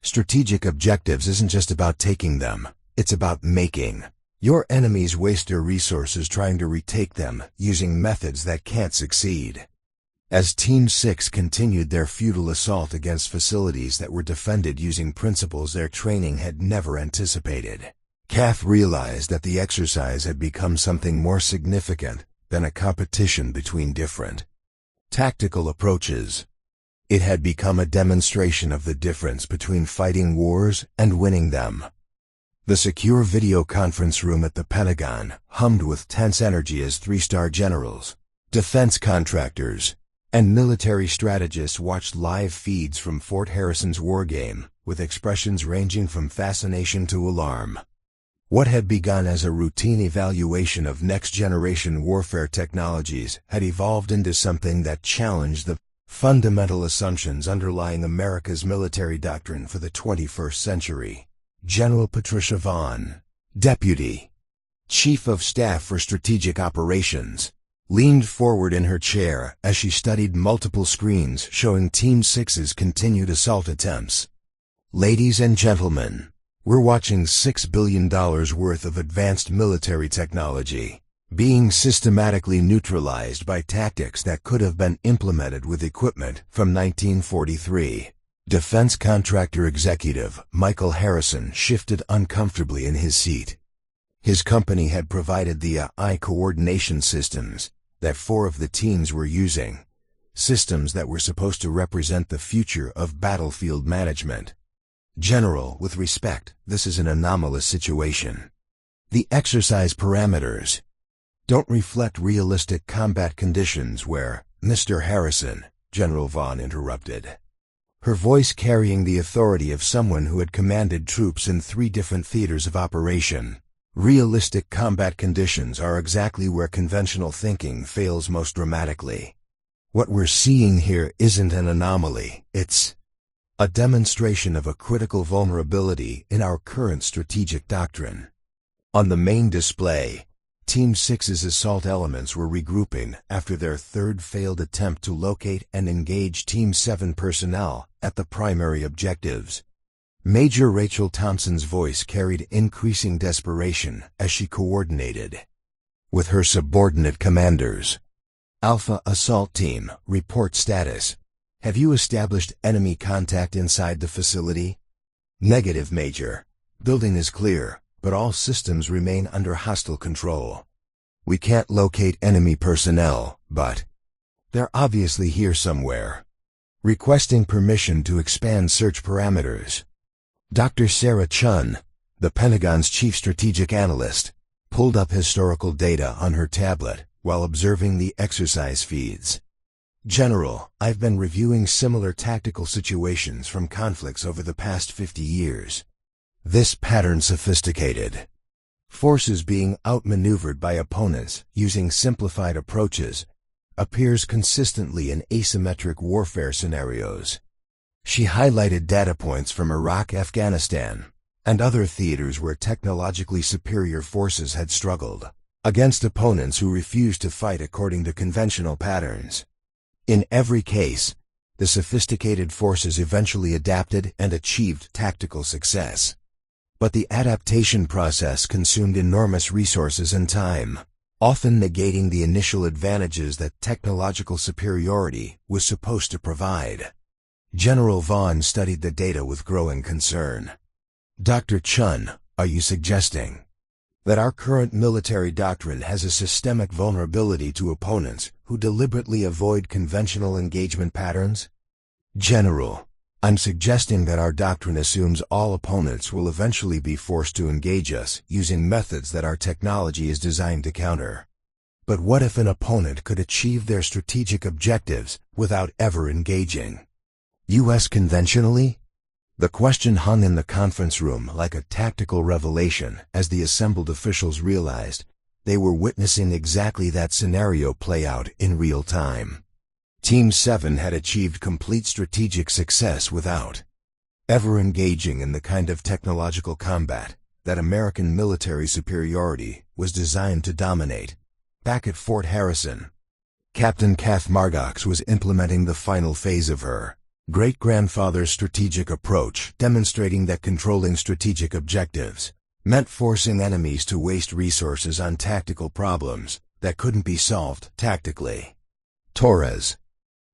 Speaker 1: strategic objectives isn't just about taking them, it's about making your enemies waste their resources trying to retake them using methods that can't succeed. As Team 6 continued their futile assault against facilities that were defended using principles their training had never anticipated, Kath realized that the exercise had become something more significant than a competition between different tactical approaches. It had become a demonstration of the difference between fighting wars and winning them. The secure video conference room at the Pentagon hummed with tense energy as 3-star generals, defense contractors, and military strategists watched live feeds from Fort Harrison's wargame, with expressions ranging from fascination to alarm. What had begun as a routine evaluation of next-generation warfare technologies had evolved into something that challenged the fundamental assumptions underlying America's military doctrine for the 21st century. General Patricia Vaughn, Deputy Chief of Staff for Strategic Operations, leaned forward in her chair as she studied multiple screens showing Team 6's continued assault attempts. Ladies and gentlemen, we're watching $6 billion worth of advanced military technology being systematically neutralized by tactics that could have been implemented with equipment from 1943. Defense contractor executive Michael Harrison shifted uncomfortably in his seat. His company had provided the eye coordination systems that 4 of the teams were using, systems that were supposed to represent the future of battlefield management. General, with respect, this is an anomalous situation. The exercise parameters don't reflect realistic combat conditions where, Mr. Harrison, General Vaughn interrupted, her voice carrying the authority of someone who had commanded troops in 3 different theaters of operation. Realistic combat conditions are exactly where conventional thinking fails most dramatically. What we're seeing here isn't an anomaly, it's a demonstration of a critical vulnerability in our current strategic doctrine. On the main display, Team 6's assault elements were regrouping after their 3rd failed attempt to locate and engage Team 7 personnel at the primary objectives. Major Rachel Thompson's voice carried increasing desperation as she coordinated with her subordinate commanders. Alpha Assault Team, report status. Have you established enemy contact inside the facility? Negative, Major. Building is clear, but all systems remain under hostile control. We can't locate enemy personnel, but they're obviously here somewhere. Requesting permission to expand search parameters. Dr. Sarah Chun, the Pentagon's chief strategic analyst, pulled up historical data on her tablet while observing the exercise feeds. General, I've been reviewing similar tactical situations from conflicts over the past 50 years. This pattern sophisticated. Forces being outmaneuvered by opponents using simplified approaches appears consistently in asymmetric warfare scenarios. She highlighted data points from Iraq, Afghanistan, and other theaters where technologically superior forces had struggled against opponents who refused to fight according to conventional patterns. In every case, the sophisticated forces eventually adapted and achieved tactical success. But the adaptation process consumed enormous resources and time, often negating the initial advantages that technological superiority was supposed to provide. General Vaughn studied the data with growing concern. Dr. Chun, are you suggesting that our current military doctrine has a systemic vulnerability to opponents who deliberately avoid conventional engagement patterns? General, I'm suggesting that our doctrine assumes all opponents will eventually be forced to engage us using methods that our technology is designed to counter. But what if an opponent could achieve their strategic objectives without ever engaging us conventionally? The question hung in the conference room like a tactical revelation as the assembled officials realized they were witnessing exactly that scenario play out in real time. Team 7 had achieved complete strategic success without ever engaging in the kind of technological combat that American military superiority was designed to dominate. Back at Fort Harrison, Captain Kath Mardox was implementing the final phase of her great-grandfather's strategic approach, demonstrating that controlling strategic objectives meant forcing enemies to waste resources on tactical problems that couldn't be solved tactically. Torres,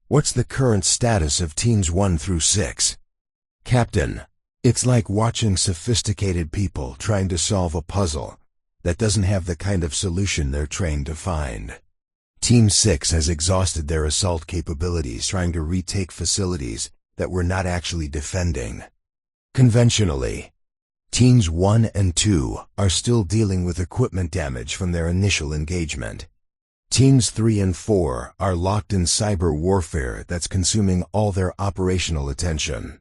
Speaker 1: what's the current status of Teams 1 through 6? Captain, it's like watching sophisticated people trying to solve a puzzle that doesn't have the kind of solution they're trained to find. Team 6 has exhausted their assault capabilities trying to retake facilities that we're not actually defending. Conventionally, Teams 1 and 2 are still dealing with equipment damage from their initial engagement. Teams 3 and 4 are locked in cyber warfare that's consuming all their operational attention.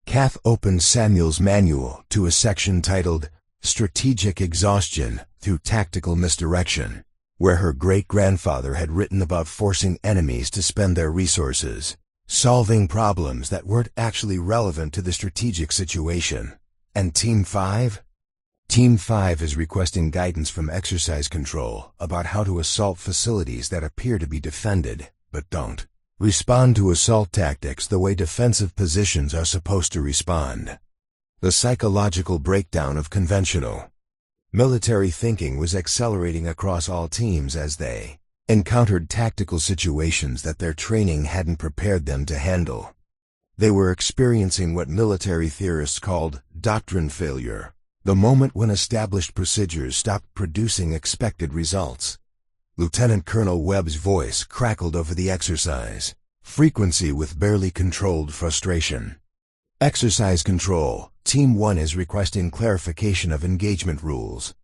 Speaker 1: Kath opened Samuel's manual to a section titled Strategic Exhaustion Through Tactical Misdirection, where her great-grandfather had written about forcing enemies to spend their resources solving problems that weren't actually relevant to the strategic situation. And Team 5? Team 5 is requesting guidance from Exercise Control about how to assault facilities that appear to be defended, but don't respond to assault tactics the way defensive positions are supposed to respond. The psychological breakdown of conventional military thinking was accelerating across all teams as they encountered tactical situations that their training hadn't prepared them to handle. They were experiencing what military theorists called doctrine failure, the moment when established procedures stopped producing expected results. Lieutenant Colonel Webb's voice crackled over the exercise frequency with barely controlled frustration. Exercise Control, Team 1 is requesting clarification of engagement rules.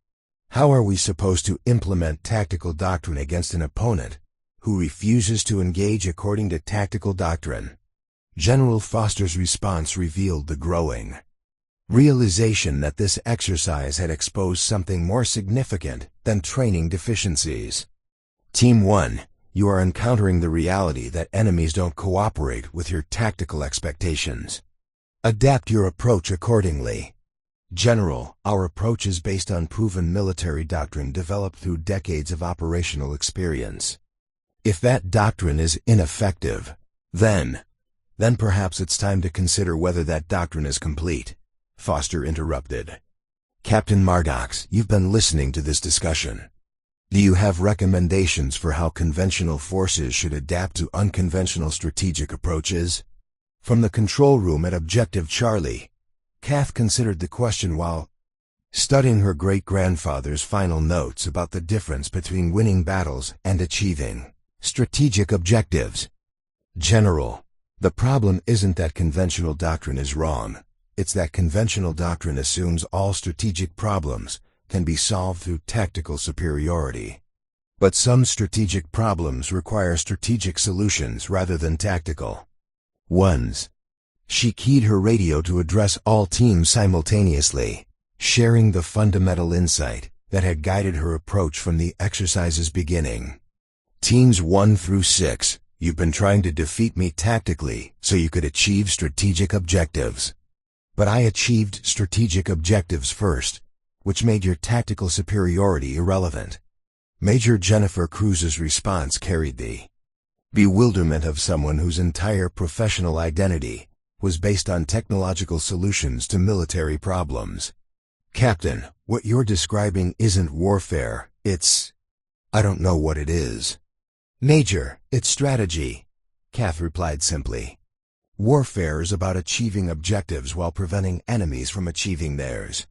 Speaker 1: How are we supposed to implement tactical doctrine against an opponent who refuses to engage according to tactical doctrine? General Foster's response revealed the growing realization that this exercise had exposed something more significant than training deficiencies. Team 1, you are encountering the reality that enemies don't cooperate with your tactical expectations. Adapt your approach accordingly. General, our approach is based on proven military doctrine developed through decades of operational experience. If that doctrine is ineffective, then perhaps it's time to consider whether that doctrine is complete. Foster interrupted. Captain Mardox, you've been listening to this discussion. Do you have recommendations for how conventional forces should adapt to unconventional strategic approaches? From the control room at Objective Charlie, Kath considered the question while studying her great-grandfather's final notes about the difference between winning battles and achieving strategic objectives. General, the problem isn't that conventional doctrine is wrong. It's that conventional doctrine assumes all strategic problems can be solved through tactical superiority. But some strategic problems require strategic solutions rather than tactical ones. She keyed her radio to address all teams simultaneously, sharing the fundamental insight that had guided her approach from the exercise's beginning. Teams 1 through 6, you've been trying to defeat me tactically so you could achieve strategic objectives. But I achieved strategic objectives first, which made your tactical superiority irrelevant. Major Jennifer Cruz's response carried the bewilderment of someone whose entire professional identity was based on technological solutions to military problems. Captain, what you're describing isn't warfare, I don't know what it is. Major, it's strategy, Kath replied simply. Warfare is about achieving objectives while preventing enemies from achieving theirs.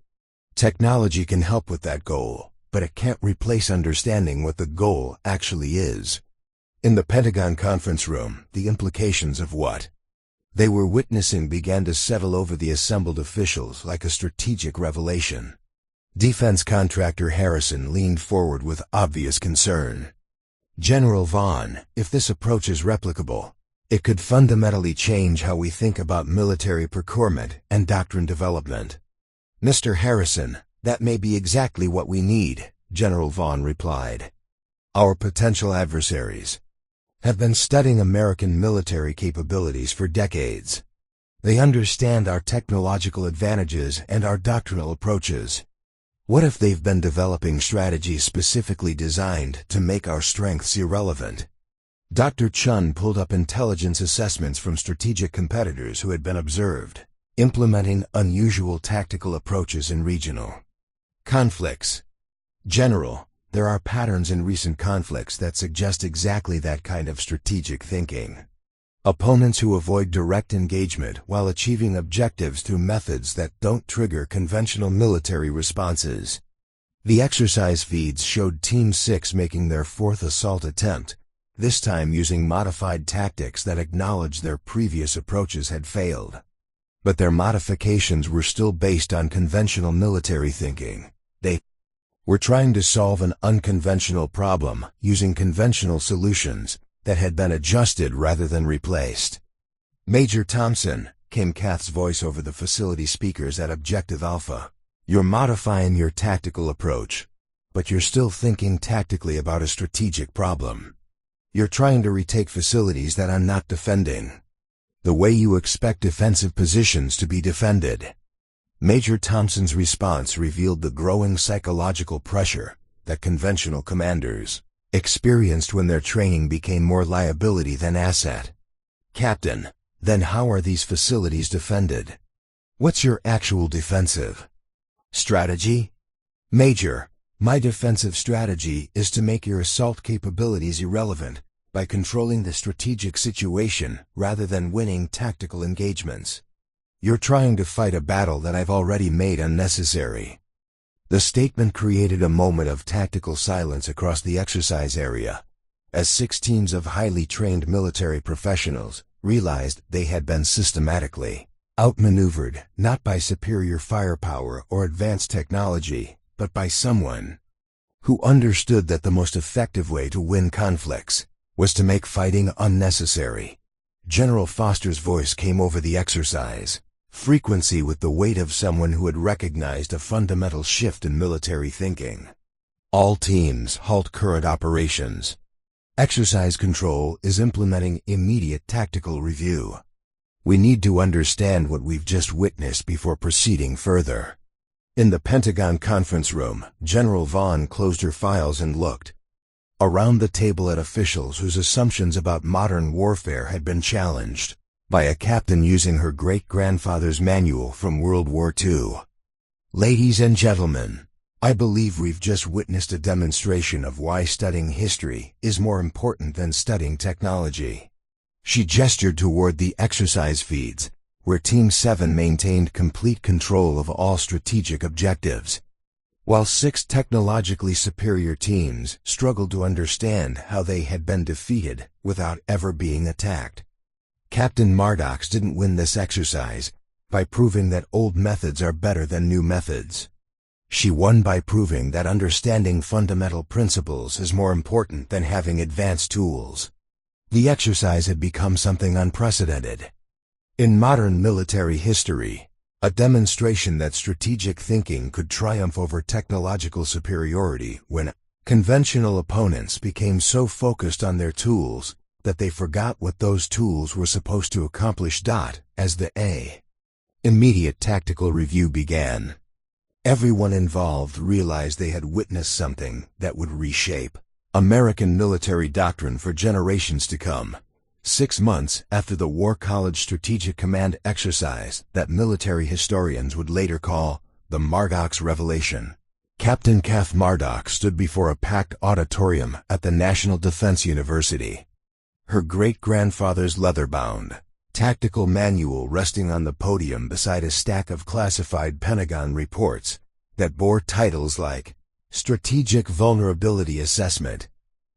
Speaker 1: Technology can help with that goal, but it can't replace understanding what the goal actually is. In the Pentagon conference room, the implications of what they were witnessing began to settle over the assembled officials like a strategic revelation. Defense contractor Harrison leaned forward with obvious concern. General Vaughn, if this approach is replicable, it could fundamentally change how we think about military procurement and doctrine development. Mr. Harrison, that may be exactly what we need, General Vaughn replied. Our potential adversaries have been studying American military capabilities for decades. They understand our technological advantages and our doctrinal approaches. What if they've been developing strategies specifically designed to make our strengths irrelevant? Dr. Chun pulled up intelligence assessments from strategic competitors who had been observed, implementing unusual tactical approaches in regional conflicts. General, there are patterns in recent conflicts that suggest exactly that kind of strategic thinking. Opponents who avoid direct engagement while achieving objectives through methods that don't trigger conventional military responses. The exercise feeds showed Team 6 making their fourth assault attempt, this time using modified tactics that acknowledged their previous approaches had failed. But their modifications were still based on conventional military thinking. They were trying to solve an unconventional problem using conventional solutions that had been adjusted rather than replaced. Major Thompson, came Kath's voice over the facility speakers at Objective Alpha. You're modifying your tactical approach, but you're still thinking tactically about a strategic problem. You're trying to retake facilities that I'm not defending, the way you expect defensive positions to be defended. Major Thompson's response revealed the growing psychological pressure that conventional commanders experienced when their training became more liability than asset. Captain, then how are these facilities defended? What's your actual defensive strategy? Major, my defensive strategy is to make your assault capabilities irrelevant by controlling the strategic situation rather than winning tactical engagements. You're trying to fight a battle that I've already made unnecessary. The statement created a moment of tactical silence across the exercise area, as 6 teams of highly trained military professionals realized they had been systematically outmaneuvered not by superior firepower or advanced technology, but by someone who understood that the most effective way to win conflicts was to make fighting unnecessary. General Foster's voice came over the exercise frequency with the weight of someone who had recognized a fundamental shift in military thinking. All teams halt current operations. Exercise control is implementing immediate tactical review. We need to understand what we've just witnessed before proceeding further. In the Pentagon conference room, General Vaughn closed her files and looked around the table at officials whose assumptions about modern warfare had been challenged by a captain using her great-grandfather's manual from World War II. Ladies and gentlemen, I believe we've just witnessed a demonstration of why studying history is more important than studying technology. She gestured toward the exercise feeds, where Team 7 maintained complete control of all strategic objectives, while 6 technologically superior teams struggled to understand how they had been defeated without ever being attacked. Captain Mardox didn't win this exercise, by proving that old methods are better than new methods. She won by proving that understanding fundamental principles is more important than having advanced tools. The exercise had become something unprecedented in modern military history, a demonstration that strategic thinking could triumph over technological superiority when conventional opponents became so focused on their tools that they forgot what those tools were supposed to accomplish. As the immediate tactical review began, everyone involved realized they had witnessed something that would reshape American military doctrine for generations to come. 6 months after the War College Strategic Command exercise that military historians would later call the Mardox Revelation, Captain Kath Mardox stood before a packed auditorium at the National Defense University. Her great-grandfather's leather-bound tactical manual resting on the podium beside a stack of classified Pentagon reports that bore titles like Strategic Vulnerability Assessment,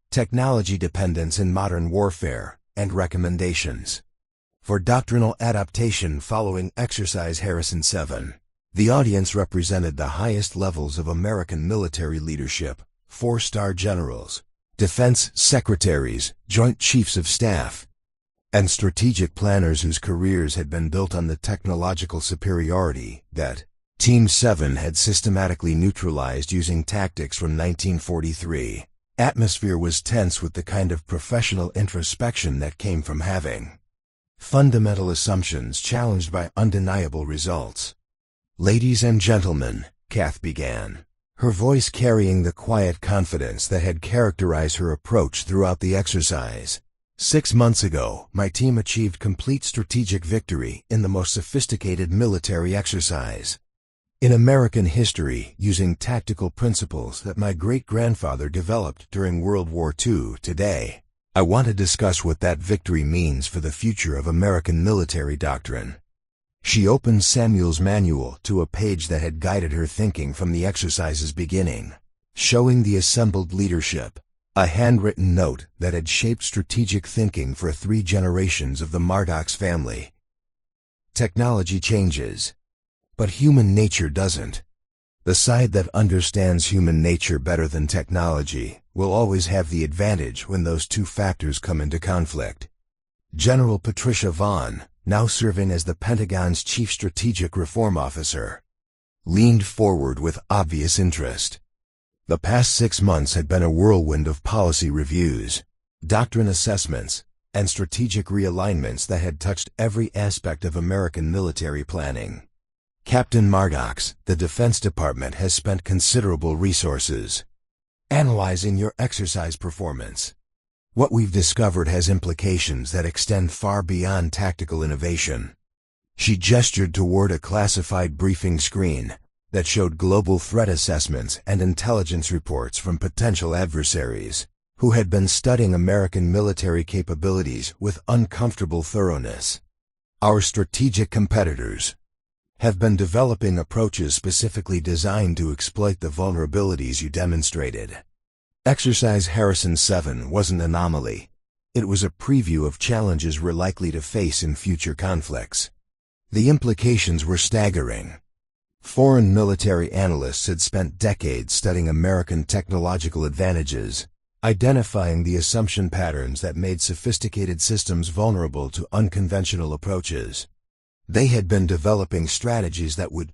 Speaker 1: Technology Dependence in Modern Warfare, and Recommendations for Doctrinal Adaptation following Exercise Harrison 7. The audience represented the highest levels of American military leadership, 4-star generals, defense secretaries, joint chiefs of staff, and strategic planners whose careers had been built on the technological superiority that Team 7 had systematically neutralized using tactics from 1943. Atmosphere was tense with the kind of professional introspection that came from having fundamental assumptions challenged by undeniable results. "Ladies and gentlemen," Kath began, her voice carrying the quiet confidence that had characterized her approach throughout the exercise. 6 months ago, my team achieved complete strategic victory in the most sophisticated military exercise in American history, using tactical principles that my great-grandfather developed during World War II. Today, I want to discuss what that victory means for the future of American military doctrine. She opened Samuel's manual to a page that had guided her thinking from the exercise's beginning, showing the assembled leadership a handwritten note that had shaped strategic thinking for 3 generations of the Mardox family. Technology changes, but human nature doesn't. The side that understands human nature better than technology will always have the advantage when those 2 factors come into conflict. General Patricia Vaughn, now serving as the Pentagon's Chief Strategic Reform Officer, leaned forward with obvious interest. The past 6 months had been a whirlwind of policy reviews, doctrine assessments, and strategic realignments that had touched every aspect of American military planning. Captain Mardox, the Defense Department has spent considerable resources analyzing your exercise performance. What we've discovered has implications that extend far beyond tactical innovation. She gestured toward a classified briefing screen that showed global threat assessments and intelligence reports from potential adversaries who had been studying American military capabilities with uncomfortable thoroughness. Our strategic competitors have been developing approaches specifically designed to exploit the vulnerabilities you demonstrated. Exercise Harrison 7 was an anomaly. It was a preview of challenges we're likely to face in future conflicts. The implications were staggering. Foreign military analysts had spent decades studying American technological advantages, identifying the assumption patterns that made sophisticated systems vulnerable to unconventional approaches. They had been developing strategies that would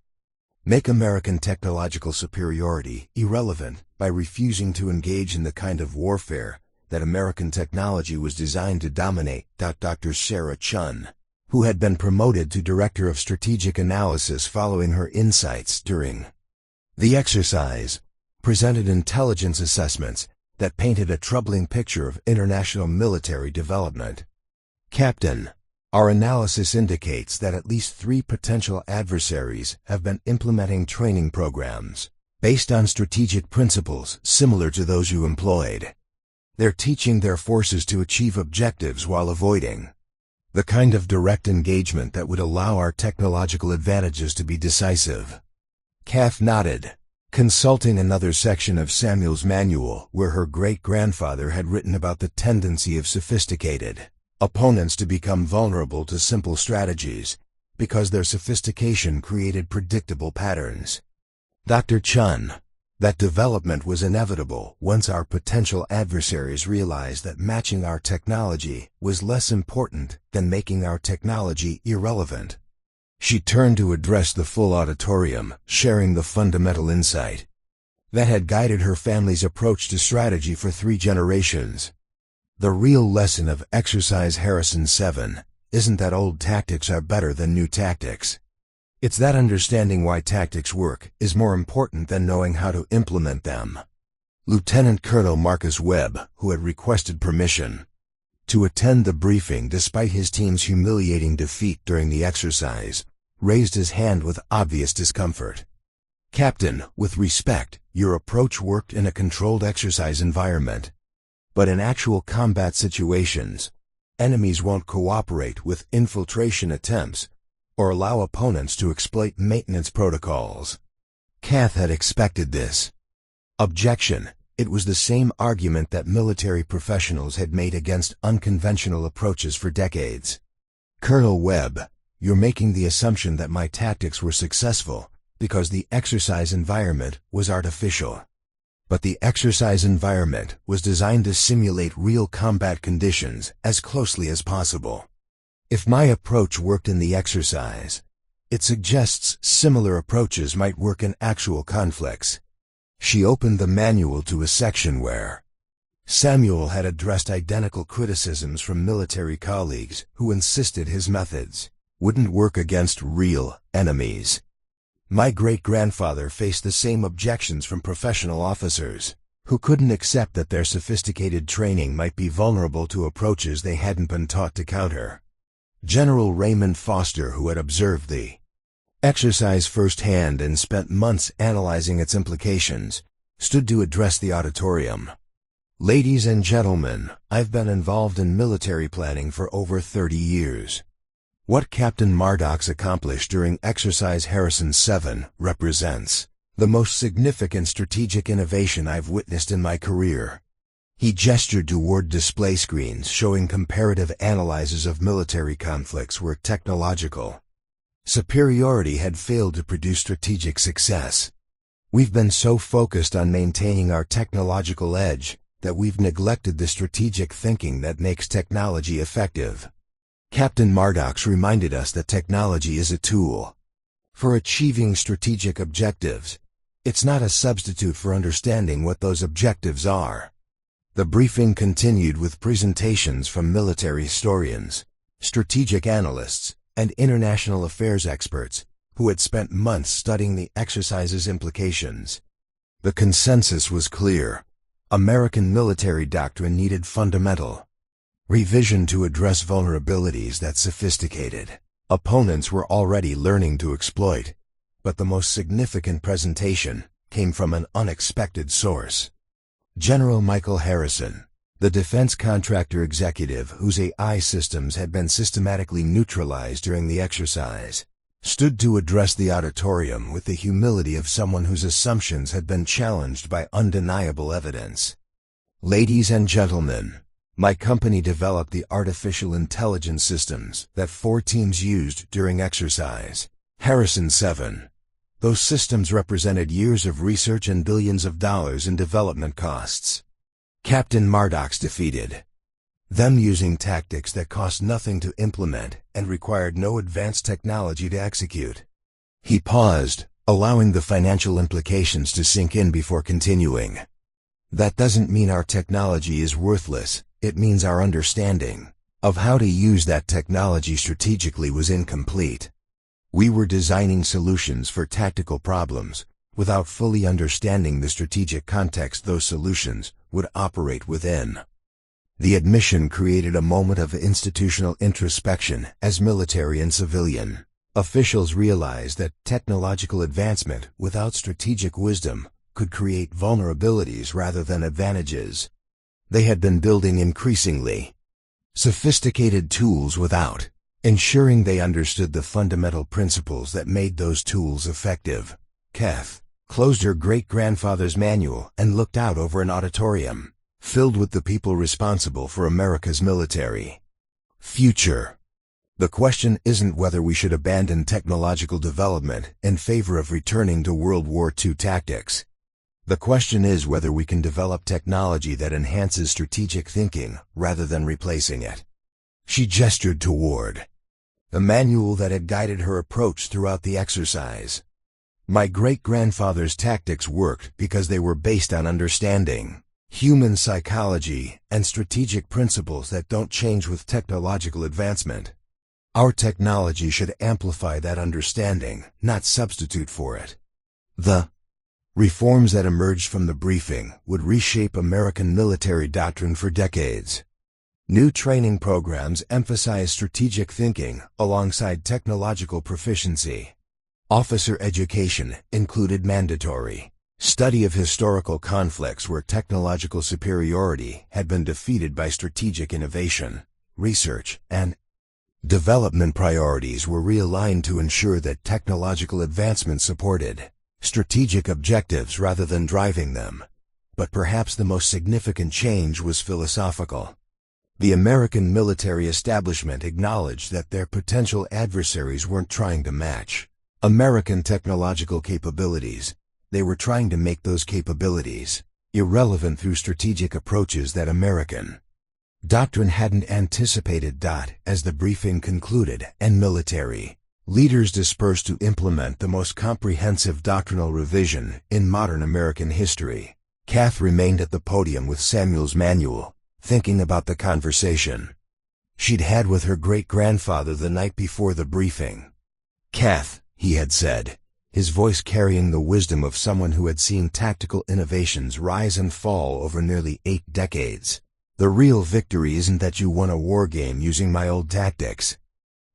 Speaker 1: make American technological superiority irrelevant by refusing to engage in the kind of warfare that American technology was designed to dominate. Dr. Sarah Chun, who had been promoted to Director of Strategic Analysis following her insights during the exercise, presented intelligence assessments that painted a troubling picture of international military development. Captain, our analysis indicates that at least 3 potential adversaries have been implementing training programs based on strategic principles similar to those you employed. They're teaching their forces to achieve objectives while avoiding the kind of direct engagement that would allow our technological advantages to be decisive. Kath nodded, consulting another section of Samuel's manual where her great-grandfather had written about the tendency of sophisticated opponents to become vulnerable to simple strategies because their sophistication created predictable patterns. Dr. Chun, that development was inevitable once our potential adversaries realized that matching our technology was less important than making our technology irrelevant. She turned to address the full auditorium, sharing the fundamental insight that had guided her family's approach to strategy for 3 generations. The real lesson of Exercise Harrison 7 isn't that old tactics are better than new tactics. It's that understanding why tactics work is more important than knowing how to implement them. Lieutenant Colonel Marcus Webb, who had requested permission to attend the briefing despite his team's humiliating defeat during the exercise, raised his hand with obvious discomfort. "Captain, with respect, your approach worked in a controlled exercise environment. But in actual combat situations, enemies won't cooperate with infiltration attempts or allow opponents to exploit maintenance protocols." Kath had expected this. Objection. It was the same argument that military professionals had made against unconventional approaches for decades. "Colonel Webb, you're making the assumption that my tactics were successful because the exercise environment was artificial. But the exercise environment was designed to simulate real combat conditions as closely as possible. If my approach worked in the exercise, it suggests similar approaches might work in actual conflicts." She opened the manual to a section where Samuel had addressed identical criticisms from military colleagues who insisted his methods wouldn't work against real enemies. My great-grandfather faced the same objections from professional officers who couldn't accept that their sophisticated training might be vulnerable to approaches they hadn't been taught to counter. General Raymond Foster, who had observed the exercise firsthand and spent months analyzing its implications, stood to address the auditorium. "Ladies and gentlemen, I've been involved in military planning for over 30 years. What Captain Mardox accomplished during Exercise Harrison 7 represents the most significant strategic innovation I've witnessed in my career." He gestured toward display screens showing comparative analyses of military conflicts where technological superiority had failed to produce strategic success. "We've been so focused on maintaining our technological edge that we've neglected the strategic thinking that makes technology effective." Captain Mardox reminded us that technology is a tool for achieving strategic objectives. It's not a substitute for understanding what those objectives are. The briefing continued with presentations from military historians, strategic analysts, and international affairs experts who had spent months studying the exercise's implications. The consensus was clear. American military doctrine needed fundamental revision to address vulnerabilities that sophisticated opponents were already learning to exploit. But the most significant presentation came from an unexpected source. General Michael Harrison, the defense contractor executive whose AI systems had been systematically neutralized during the exercise, stood to address the auditorium with the humility of someone whose assumptions had been challenged by undeniable evidence. "Ladies and gentlemen, my company developed the artificial intelligence systems that 4 teams used during Exercise Harrison 7. Those systems represented years of research and billions of dollars in development costs. Captain Mardox defeated them using tactics that cost nothing to implement and required no advanced technology to execute." He paused, allowing the financial implications to sink in before continuing. "That doesn't mean our technology is worthless. It means our understanding of how to use that technology strategically was incomplete. We were designing solutions for tactical problems without fully understanding the strategic context those solutions would operate within." The admission created a moment of institutional introspection as military and civilian officials realized that technological advancement without strategic wisdom could create vulnerabilities rather than advantages. They had been building increasingly sophisticated tools without ensuring they understood the fundamental principles that made those tools effective. Kath closed her great-grandfather's manual and looked out over an auditorium filled with the people responsible for America's military future. The question isn't whether we should abandon technological development in favor of returning to World War II tactics. The question is whether we can develop technology that enhances strategic thinking rather than replacing it. She gestured toward the manual that had guided her approach throughout the exercise. My great-grandfather's tactics worked because they were based on understanding human psychology and strategic principles that don't change with technological advancement. Our technology should amplify that understanding, not substitute for it. The reforms that emerged from the briefing would reshape American military doctrine for decades. New training programs emphasize strategic thinking alongside technological proficiency. Officer education included mandatory study of historical conflicts where technological superiority had been defeated by strategic innovation. Research and development priorities were realigned to ensure that technological advancement supported strategic objectives rather than driving them. But perhaps the most significant change was philosophical. The American military establishment acknowledged that their potential adversaries weren't trying to match American technological capabilities. They were trying to make those capabilities irrelevant through strategic approaches that American doctrine hadn't anticipated. As the briefing concluded and military leaders dispersed to implement the most comprehensive doctrinal revision in modern American history, Kath remained at the podium with Samuel's manual, thinking about the conversation she'd had with her great-grandfather the night before the briefing. "Kath," he had said, his voice carrying the wisdom of someone who had seen tactical innovations rise and fall over nearly 8 decades. "The real victory isn't that you won a war game using my old tactics.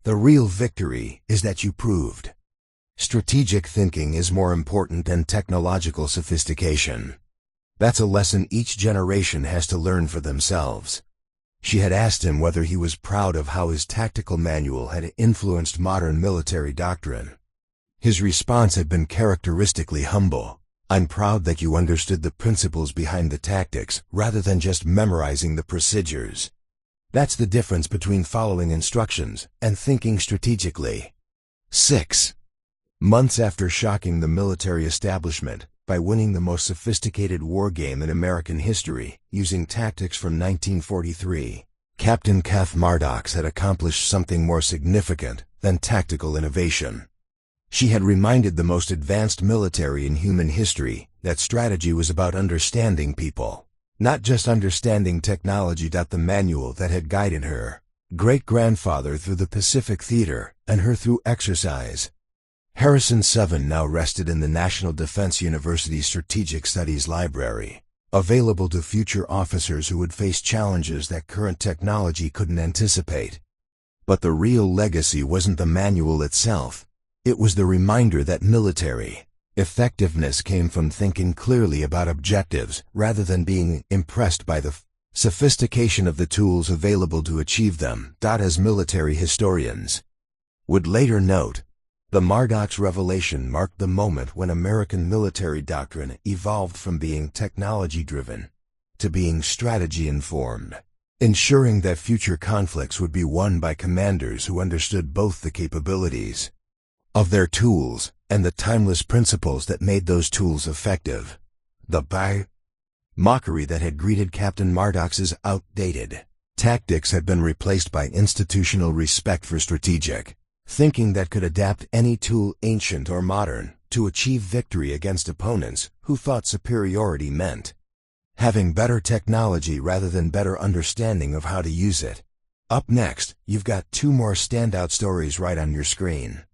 Speaker 1: The real victory is that you proved strategic thinking is more important than technological sophistication. That's a lesson each generation has to learn for themselves." She had asked him whether he was proud of how his tactical manual had influenced modern military doctrine. His response had been characteristically humble. "I'm proud that you understood the principles behind the tactics rather than just memorizing the procedures. That's the difference between following instructions and thinking strategically." 6 months after shocking the military establishment by winning the most sophisticated war game in American history using tactics from 1943, Captain Kath Mardox had accomplished something more significant than tactical innovation. She had reminded the most advanced military in human history that strategy was about understanding people, not just understanding technology. The manual that had guided her great-grandfather through the Pacific Theater and her through exercise Harrison 7 now rested in the National Defense University Strategic Studies Library, available to future officers who would face challenges that current technology couldn't anticipate. But the real legacy wasn't the manual itself. It was the reminder that military effectiveness came from thinking clearly about objectives rather than being impressed by the sophistication of the tools available to achieve them. As military historians would later note, the Mardox revelation marked the moment when American military doctrine evolved from being technology-driven to being strategy-informed, ensuring that future conflicts would be won by commanders who understood both the capabilities of their tools and the timeless principles that made those tools effective. The mockery that had greeted Captain Mardox's outdated tactics had been replaced by institutional respect for strategic thinking that could adapt any tool, ancient or modern, to achieve victory against opponents who thought superiority meant having better technology rather than better understanding of how to use it. Up next, you've got 2 more standout stories right on your screen.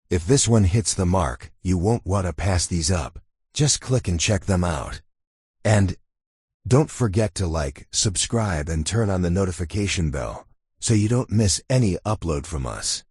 Speaker 1: If this one hits the mark, you won't want to pass these up. Just click and check them out. And don't forget to like, subscribe, and turn on the notification bell so you don't miss any upload from us.